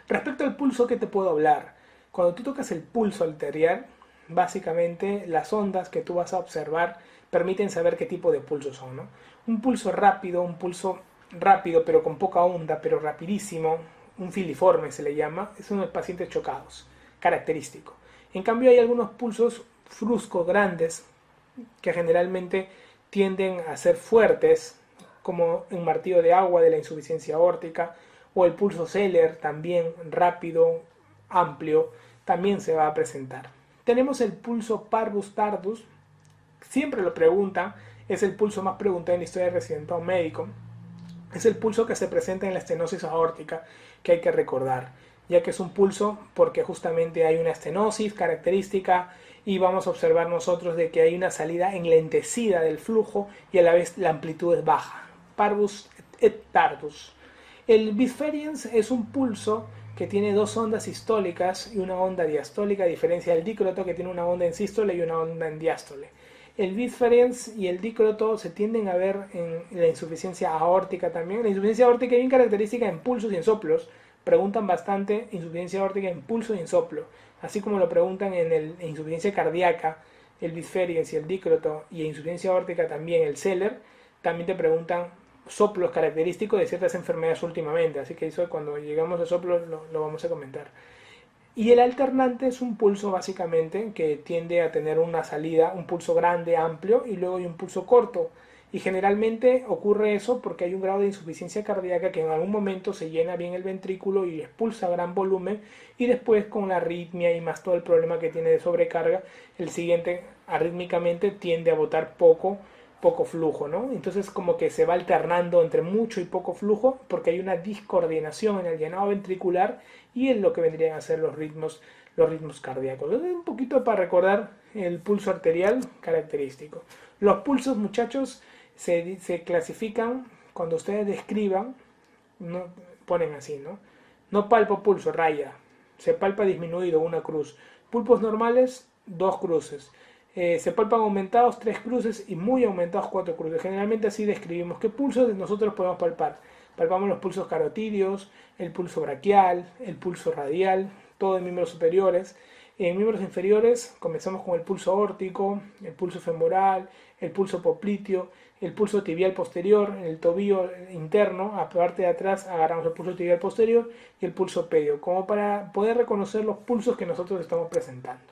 Respecto al pulso, ¿qué te puedo hablar? Cuando tú tocas el pulso arterial, básicamente las ondas que tú vas a observar permiten saber qué tipo de pulso son, ¿no? Un pulso rápido pero con poca onda, pero rapidísimo, un filiforme se le llama, es uno de los pacientes chocados, característico. En cambio hay algunos pulsos bruscos grandes que generalmente tienden a ser fuertes, como un martillo de agua de la insuficiencia aórtica, o el pulso Zeller, también rápido, amplio, también se va a presentar. Tenemos el pulso Parvus Tardus, siempre lo preguntan, es el pulso más preguntado en la historia del residentado médico. Es el pulso que se presenta en la estenosis aórtica que hay que recordar, ya que es un pulso porque justamente hay una estenosis característica y vamos a observar nosotros de que hay una salida enlentecida del flujo y a la vez la amplitud es baja. Parvus et Tardus. El Bisferiens es un pulso que tiene dos ondas sistólicas y una onda diastólica, a diferencia del dícroto que tiene una onda en sístole y una onda en diástole. El Bisferiens y el dícroto se tienden a ver en la insuficiencia aórtica también. La insuficiencia aórtica es bien característica en pulsos y en soplos. Preguntan bastante insuficiencia aórtica en pulso y en soplo. Así como lo preguntan en insuficiencia cardíaca, el Bisferiens y el dícroto, y en insuficiencia aórtica también el Zeller, también te preguntan soplos característicos de ciertas enfermedades últimamente. Así que eso cuando llegamos a soplos lo vamos a comentar. Y el alternante es un pulso básicamente que tiende a tener una salida, un pulso grande, amplio, y luego hay un pulso corto. Y generalmente ocurre eso porque hay un grado de insuficiencia cardíaca que en algún momento se llena bien el ventrículo y expulsa gran volumen, y después con la arritmia y más todo el problema que tiene de sobrecarga, el siguiente arrítmicamente tiende a botar poco flujo, ¿no? Entonces como que se va alternando entre mucho y poco flujo porque hay una discoordinación en el llenado ventricular y en lo que vendrían a ser los ritmos cardíacos. Entonces, un poquito para recordar el pulso arterial característico. Los pulsos, muchachos, se clasifican cuando ustedes describan, ¿no? Ponen así, ¿no? No palpo pulso, raya. Se palpa disminuido, una cruz. Pulpos normales, dos cruces. Se palpan aumentados 3 cruces y muy aumentados 4 cruces. Generalmente así describimos qué pulsos nosotros podemos palpar. Palpamos los pulsos carotídeos, el pulso braquial, el pulso radial, todo en miembros superiores. En miembros inferiores comenzamos con el pulso aórtico, el pulso femoral, el pulso popliteo, el pulso tibial posterior, el tobillo interno, a parte de atrás agarramos el pulso tibial posterior y el pulso pedio, como para poder reconocer los pulsos que nosotros estamos presentando.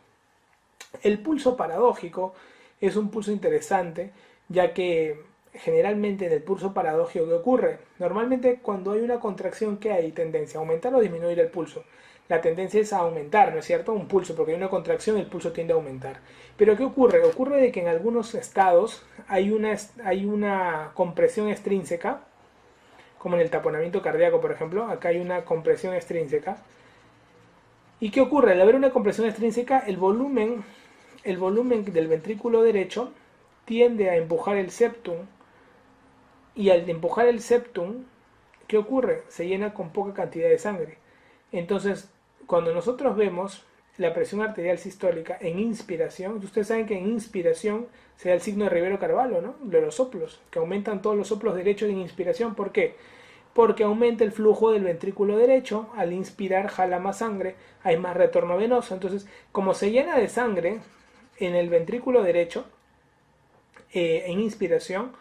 El pulso paradójico es un pulso interesante, ya que generalmente en el pulso paradójico, ¿qué ocurre? Normalmente cuando hay una contracción, ¿qué hay tendencia? ¿A aumentar o disminuir el pulso? La tendencia es a aumentar, ¿no es cierto? Un pulso, porque hay una contracción, el pulso tiende a aumentar. Pero ¿qué ocurre? Ocurre de que en algunos estados hay una compresión extrínseca, como en el taponamiento cardíaco, por ejemplo. Acá hay una compresión extrínseca. ¿Y qué ocurre? Al haber una compresión extrínseca, el volumen del ventrículo derecho tiende a empujar el septum, y al empujar el septum, ¿qué ocurre? Se llena con poca cantidad de sangre. Entonces, cuando nosotros vemos la presión arterial sistólica en inspiración, ustedes saben que en inspiración se da el signo de Rivero-Carvalho, ¿no? De los soplos, que aumentan todos los soplos derechos en inspiración. ¿Por qué? Porque aumenta el flujo del ventrículo derecho, al inspirar jala más sangre, hay más retorno venoso. Entonces, como se llena de sangre en el ventrículo derecho, en inspiración,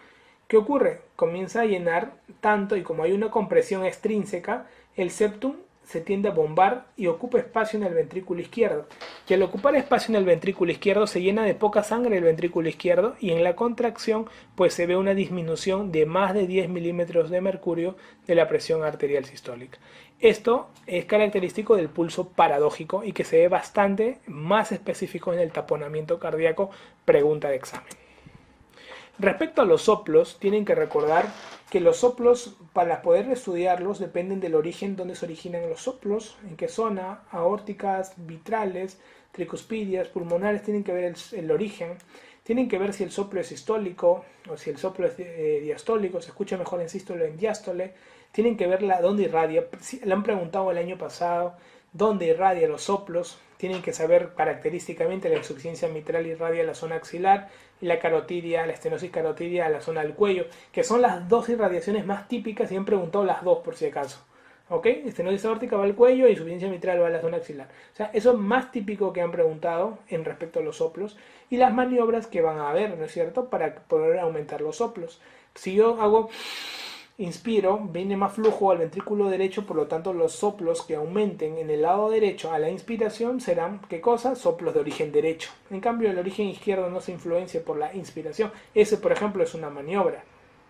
¿qué ocurre? Comienza a llenar tanto, y como hay una compresión extrínseca, el septum se tiende a bombar y ocupa espacio en el ventrículo izquierdo. Y al ocupar espacio en el ventrículo izquierdo se llena de poca sangre el ventrículo izquierdo, y en la contracción pues se ve una disminución de más de 10 milímetros de mercurio de la presión arterial sistólica. Esto es característico del pulso paradójico y que se ve bastante más específico en el taponamiento cardíaco, pregunta de examen. Respecto a los soplos, tienen que recordar que los soplos, para poder estudiarlos, dependen del origen, donde se originan los soplos, en qué zona, aórticas, vitrales, tricuspidias, pulmonares, tienen que ver el origen, tienen que ver si el soplo es sistólico o si el soplo es diastólico, se escucha mejor en sístole o en diástole, tienen que ver dónde irradia, le han preguntado el año pasado dónde irradia los soplos, tienen que saber característicamente la insuficiencia mitral irradia la zona axilar y la carotidia, la estenosis carotidia a la zona del cuello, que son las dos irradiaciones más típicas y han preguntado las dos por si acaso. ¿Ok? Estenosis aórtica va al cuello y insuficiencia mitral va a la zona axilar. O sea, eso es más típico que han preguntado en respecto a los soplos y las maniobras que van a haber, ¿no es cierto?, para poder aumentar los soplos. Si yo inspiro, viene más flujo al ventrículo derecho, por lo tanto los soplos que aumenten en el lado derecho a la inspiración serán, ¿qué cosa? Soplos de origen derecho. En cambio, el origen izquierdo no se influencia por la inspiración. Ese, por ejemplo, es una maniobra.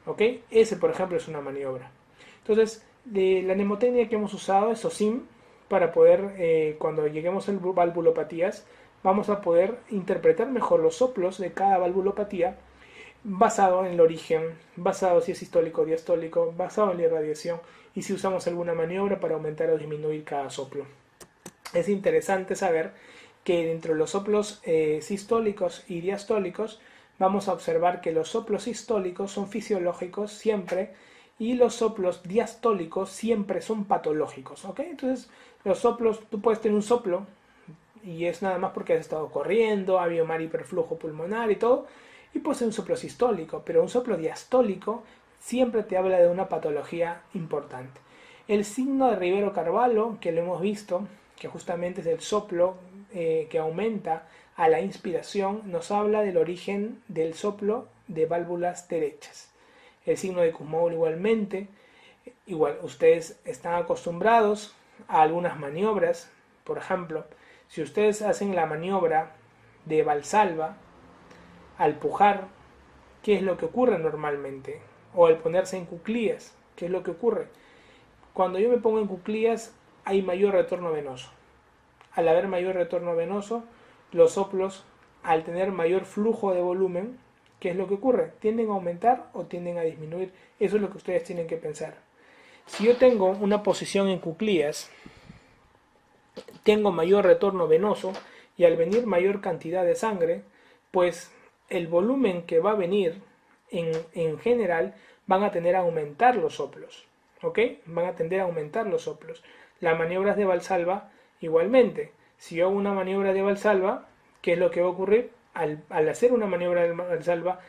¿Ok? Ese, por ejemplo, es una maniobra. Entonces, la mnemotecnia que hemos usado es OSIM para poder, cuando lleguemos a valvulopatías, vamos a poder interpretar mejor los soplos de cada valvulopatía basado en el origen, basado si es sistólico o diastólico, basado en la irradiación y si usamos alguna maniobra para aumentar o disminuir cada soplo. Es interesante saber que dentro de los soplos sistólicos y diastólicos vamos a observar que los soplos sistólicos son fisiológicos siempre y los soplos diastólicos siempre son patológicos. ¿Ok? Entonces los soplos, tú puedes tener un soplo y es nada más porque has estado corriendo, ha habido mar hiperflujo pulmonar y todo, y puede ser un soplo sistólico, pero un soplo diastólico siempre te habla de una patología importante. El signo de Rivero-Carvalho, que lo hemos visto, que justamente es el soplo que aumenta a la inspiración, nos habla del origen del soplo de válvulas derechas. El signo de Kussmaul igualmente, igual ustedes están acostumbrados a algunas maniobras, por ejemplo, si ustedes hacen la maniobra de Valsalva, al pujar, ¿qué es lo que ocurre normalmente? O al ponerse en cuclillas, ¿qué es lo que ocurre? Cuando yo me pongo en cuclillas hay mayor retorno venoso. Al haber mayor retorno venoso, los soplos, al tener mayor flujo de volumen, ¿qué es lo que ocurre? ¿Tienden a aumentar o tienden a disminuir? Eso es lo que ustedes tienen que pensar. Si yo tengo una posición en cuclillas, tengo mayor retorno venoso y al venir mayor cantidad de sangre, pues el volumen que va a venir en general van a tender a aumentar los soplos. ¿Ok? Van a tender a aumentar los soplos. Las maniobras de Valsalva igualmente. Si yo hago una maniobra de Valsalva, ¿qué es lo que va a ocurrir? Al hacer una maniobra de Valsalva,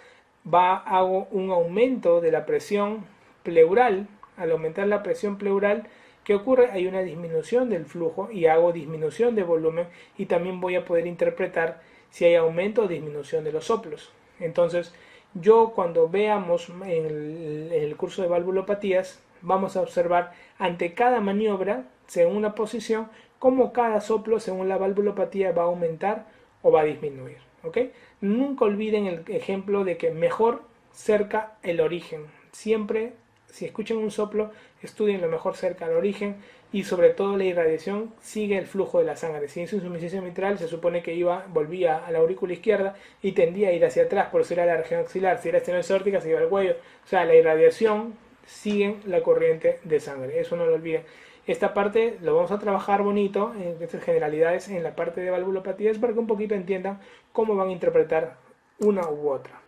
hago un aumento de la presión pleural. Al aumentar la presión pleural, ¿qué ocurre? Hay una disminución del flujo y hago disminución de volumen y también voy a poder interpretar si hay aumento o disminución de los soplos. Entonces, yo cuando veamos en el curso de valvulopatías, vamos a observar ante cada maniobra, según la posición, cómo cada soplo, según la valvulopatía, va a aumentar o va a disminuir. ¿Ok? Nunca olviden el ejemplo de que mejor cerca el origen. Siempre, si escuchan un soplo, estudien lo mejor cerca al origen y sobre todo la irradiación sigue el flujo de la sangre. Si es insuficiencia mitral, se supone que volvía a la aurícula izquierda y tendía a ir hacia atrás, por eso era la región axilar. Si era estenosis aórtica, se iba al cuello. O sea, la irradiación sigue la corriente de sangre. Eso no lo olviden. Esta parte lo vamos a trabajar bonito, en estas generalidades, en la parte de valvulopatías, para que un poquito entiendan cómo van a interpretar una u otra.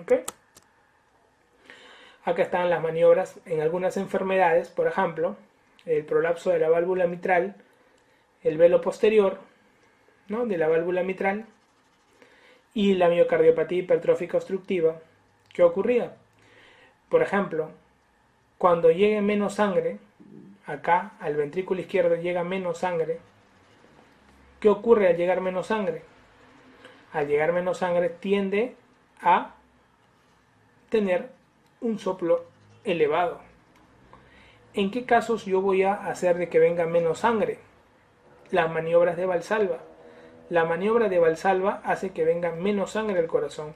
¿Ok? Acá están las maniobras en algunas enfermedades, por ejemplo, el prolapso de la válvula mitral, el velo posterior, ¿no?, de la válvula mitral y la miocardiopatía hipertrófica obstructiva. ¿Qué ocurría? Por ejemplo, cuando llegue menos sangre, acá al ventrículo izquierdo llega menos sangre, ¿qué ocurre al llegar menos sangre? Al llegar menos sangre tiende a tener un soplo elevado. ¿En qué casos yo voy a hacer de que venga menos sangre? Las maniobras de Valsalva. La maniobra de Valsalva hace que venga menos sangre al corazón.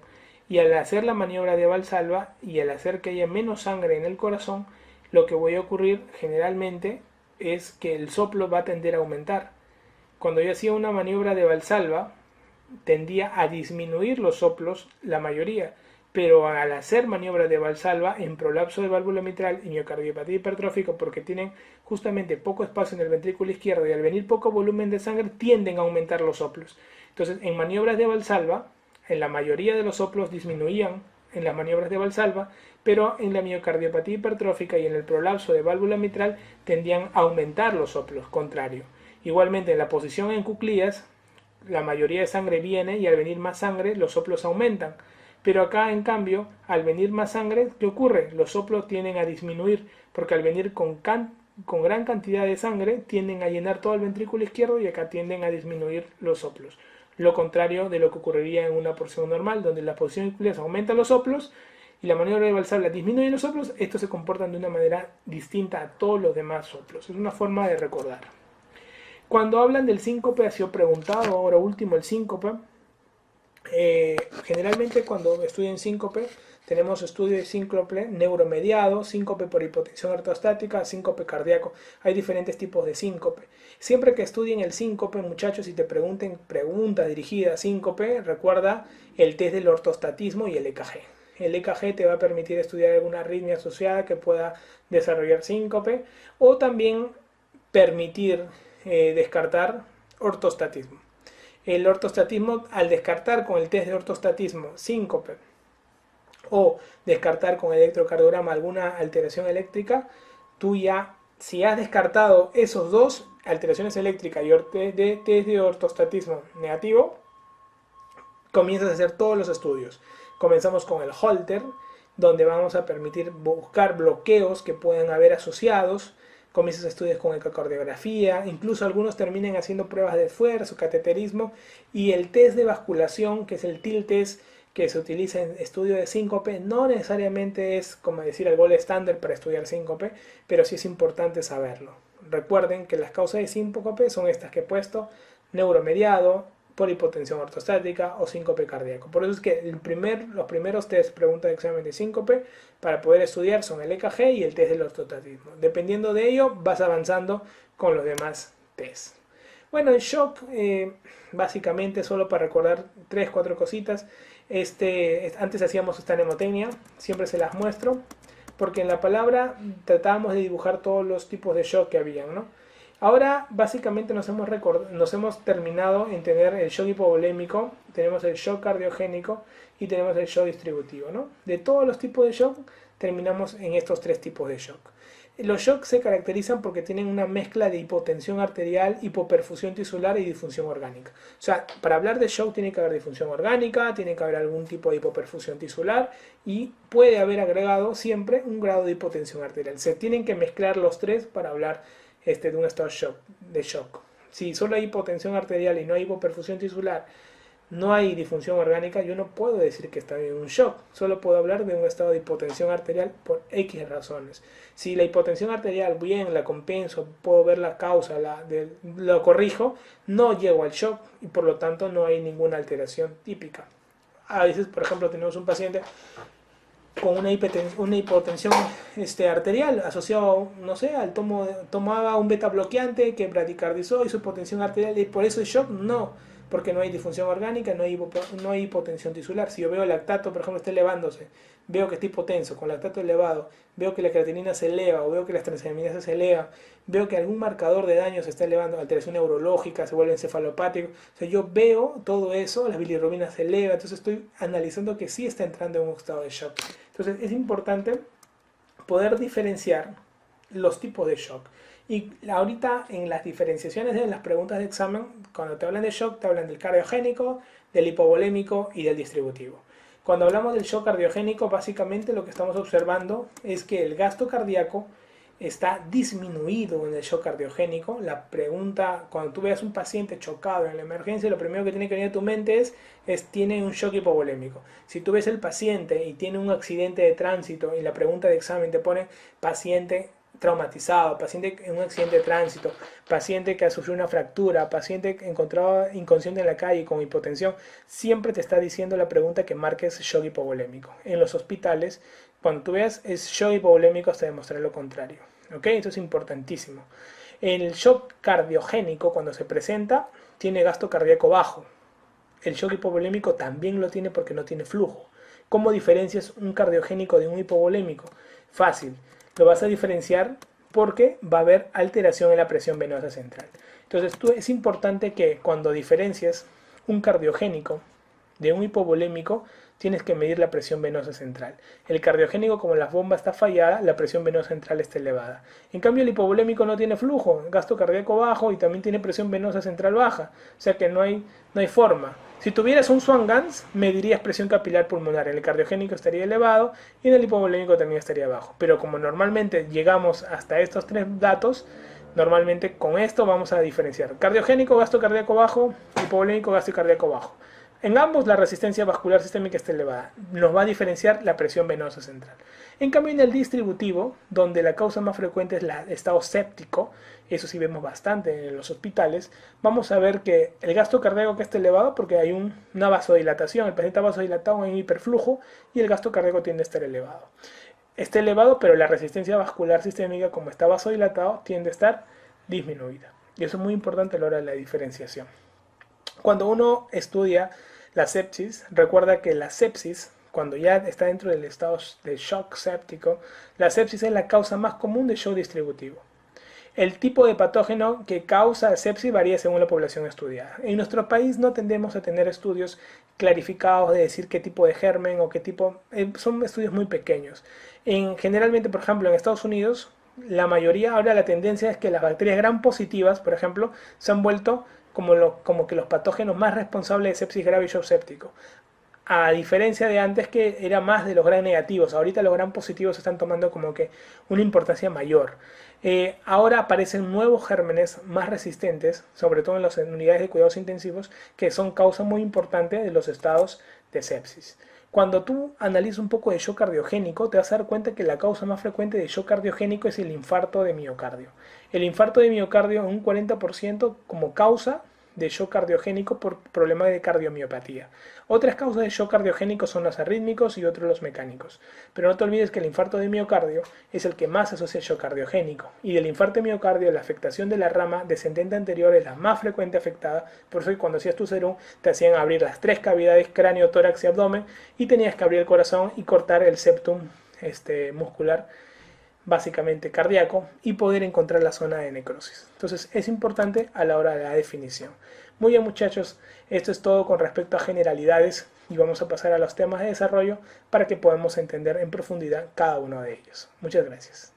Y al hacer la maniobra de Valsalva y al hacer que haya menos sangre en el corazón, lo que voy a ocurrir generalmente es que el soplo va a tender a aumentar. Cuando yo hacía una maniobra de Valsalva, tendía a disminuir los soplos, la mayoría. pero al hacer maniobras de Valsalva en prolapso de válvula mitral y miocardiopatía hipertrófica, porque tienen justamente poco espacio en el ventrículo izquierdo y al venir poco volumen de sangre tienden a aumentar los soplos. Entonces, en maniobras de Valsalva, en la mayoría de los soplos disminuían en las maniobras de Valsalva, pero en la miocardiopatía hipertrófica y en el prolapso de válvula mitral tendían a aumentar los soplos, contrario. Igualmente, en la posición en cuclillas, la mayoría de sangre viene y al venir más sangre los soplos aumentan. Pero acá, en cambio, al venir más sangre, ¿qué ocurre? Los soplos tienden a disminuir, porque al venir con gran cantidad de sangre, tienden a llenar todo el ventrículo izquierdo y acá tienden a disminuir los soplos. Lo contrario de lo que ocurriría en una porción normal, donde la posición nuclear aumenta los soplos y la maniobra de Valsalva disminuye los soplos, estos se comportan de una manera distinta a todos los demás soplos. Es una forma de recordar. Cuando hablan del síncope, ha sido preguntado, ahora último el síncope. Generalmente cuando estudian síncope tenemos estudio de síncope neuromediado, síncope por hipotensión ortostática, síncope cardíaco. Hay diferentes tipos de síncope. Siempre que estudien el síncope, muchachos, y te pregunten preguntas dirigidas a síncope, recuerda el test del ortostatismo y el EKG. El EKG te va a permitir estudiar alguna arritmia asociada que pueda desarrollar síncope o también permitir descartar ortostatismo. El ortostatismo, al descartar con el test de ortostatismo síncope o descartar con el electrocardiograma alguna alteración eléctrica, tú ya, si has descartado esos dos, alteraciones eléctricas y test de ortostatismo negativo, comienzas a hacer todos los estudios. Comenzamos con el Holter, donde vamos a permitir buscar bloqueos que puedan haber asociados. Comienzas estudios con ecocardiografía, incluso algunos terminan haciendo pruebas de esfuerzo, cateterismo y el test de basculación, que es el TIL test que se utiliza en estudio de síncope, no necesariamente es como decir el gold estándar para estudiar síncope, pero sí es importante saberlo. Recuerden que las causas de síncope son estas que he puesto: neuromediado, por hipotensión ortostática o síncope cardíaco. Por eso es que los primeros test preguntas de examen de síncope para poder estudiar son el EKG y el test del ortostatismo. Dependiendo de ello, vas avanzando con los demás tests. Bueno, el shock, básicamente, solo para recordar 3-4 cositas. Antes hacíamos esta mnemotecnia, siempre se las muestro, porque en la palabra tratábamos de dibujar todos los tipos de shock que habían, ¿no? Ahora básicamente nos hemos terminado en tener el shock hipovolémico, tenemos el shock cardiogénico y tenemos el shock distributivo, ¿no? De todos los tipos de shock terminamos en estos 3 tipos de shock. Los shocks se caracterizan porque tienen una mezcla de hipotensión arterial, hipoperfusión tisular y disfunción orgánica. O sea, para hablar de shock tiene que haber disfunción orgánica, tiene que haber algún tipo de hipoperfusión tisular y puede haber agregado siempre un grado de hipotensión arterial. Se tienen que mezclar los 3 para hablar de un estado de shock. Si solo hay hipotensión arterial y no hay hipoperfusión tisular, no hay disfunción orgánica, yo no puedo decir que está en un shock. Solo puedo hablar de un estado de hipotensión arterial por X razones. Si la hipotensión arterial bien la compenso, puedo ver la causa, lo corrijo, no llego al shock y por lo tanto no hay ninguna alteración típica. A veces, por ejemplo, tenemos un paciente con una hipotensión arterial asociado, no sé, tomaba un beta bloqueante que bradicardizó y su hipotensión arterial, y por eso el shock no, porque no hay disfunción orgánica, no hay hipotensión tisular. Si yo veo el lactato, por ejemplo, está elevándose, veo que está hipotenso, con lactato elevado, veo que la creatinina se eleva o veo que las transaminasas se elevan, veo que algún marcador de daño se está elevando, alteración neurológica, se vuelve encefalopático, o sea, yo veo todo eso, la bilirrubina se eleva, entonces estoy analizando que sí está entrando en un estado de shock. Entonces es importante poder diferenciar los tipos de shock. Y ahorita en las diferenciaciones de las preguntas de examen, cuando te hablan de shock, te hablan del cardiogénico, del hipovolémico y del distributivo. Cuando hablamos del shock cardiogénico, básicamente lo que estamos observando es que el gasto cardíaco está disminuido en el shock cardiogénico. La pregunta, cuando tú veas un paciente chocado en la emergencia, lo primero que tiene que venir a tu mente es ¿tiene un shock hipovolémico? Si tú ves el paciente y tiene un accidente de tránsito y la pregunta de examen te pone paciente traumatizado, paciente en un accidente de tránsito, paciente que ha sufrido una fractura, paciente encontrado inconsciente en la calle con hipotensión, siempre te está diciendo la pregunta que marques shock hipovolémico. En los hospitales, cuando tú veas es shock hipovolémico hasta demostrar lo contrario. ¿Ok? Esto es importantísimo. El shock cardiogénico, cuando se presenta, tiene gasto cardíaco bajo. el shock hipovolémico también lo tiene porque no tiene flujo. ¿Cómo diferencias un cardiogénico de un hipovolémico? Fácil, lo vas a diferenciar porque va a haber alteración en la presión venosa central. Entonces es importante que cuando diferencias un cardiogénico de un hipovolémico, tienes que medir la presión venosa central. El cardiogénico, como la bomba está fallada, la presión venosa central está elevada. En cambio, el hipovolémico no tiene flujo, gasto cardíaco bajo y también tiene presión venosa central baja. O sea que no hay forma. Si tuvieras un Swan-Ganz, medirías presión capilar pulmonar. En el cardiogénico estaría elevado y en el hipovolémico también estaría bajo. Pero como normalmente llegamos hasta estos tres datos, normalmente con esto vamos a diferenciar. Cardiogénico, gasto cardíaco bajo, hipovolémico, gasto cardíaco bajo. En ambos la resistencia vascular sistémica está elevada. Nos va a diferenciar la presión venosa central. En cambio en el distributivo, donde la causa más frecuente es el estado séptico, eso sí vemos bastante en los hospitales, vamos a ver que el gasto cardíaco que está elevado porque hay una vasodilatación, el paciente está vasodilatado, hay un hiperflujo y el gasto cardíaco tiende a estar elevado. Está elevado, pero la resistencia vascular sistémica, como está vasodilatado, tiende a estar disminuida. Y eso es muy importante a la hora de la diferenciación. Cuando uno estudia la sepsis, recuerda que la sepsis, cuando ya está dentro del estado de shock séptico, la sepsis es la causa más común de shock distributivo. El tipo de patógeno que causa sepsis varía según la población estudiada. En nuestro país no tendemos a tener estudios clarificados de decir qué tipo de germen o qué tipo... son estudios muy pequeños. Generalmente, por ejemplo, en Estados Unidos, la mayoría, ahora la tendencia es que las bacterias gram positivas, por ejemplo, se han vuelto como que los patógenos más responsables de sepsis grave y shock séptico. A diferencia de antes que era más de los gram negativos, ahorita los gram positivos se están tomando como que una importancia mayor. Ahora aparecen nuevos gérmenes más resistentes, sobre todo en las unidades de cuidados intensivos, que son causa muy importante de los estados de sepsis. Cuando tú analizas un poco de shock cardiogénico, te vas a dar cuenta que la causa más frecuente de shock cardiogénico es el infarto de miocardio. El infarto de miocardio en un 40% como causa de shock cardiogénico por problemas de cardiomiopatía. Otras causas de shock cardiogénico son los arrítmicos y otros los mecánicos. Pero no te olvides que el infarto de miocardio es el que más asocia a shock cardiogénico. Y del infarto de miocardio, la afectación de la rama descendente anterior es la más frecuente afectada. Por eso cuando hacías tu serum, te hacían abrir las tres cavidades, cráneo, tórax y abdomen, y tenías que abrir el corazón y cortar el septum muscular, básicamente cardíaco, y poder encontrar la zona de necrosis. Entonces es importante a la hora de la definición. Muy bien, muchachos, esto es todo con respecto a generalidades y vamos a pasar a los temas de desarrollo para que podamos entender en profundidad cada uno de ellos. Muchas gracias.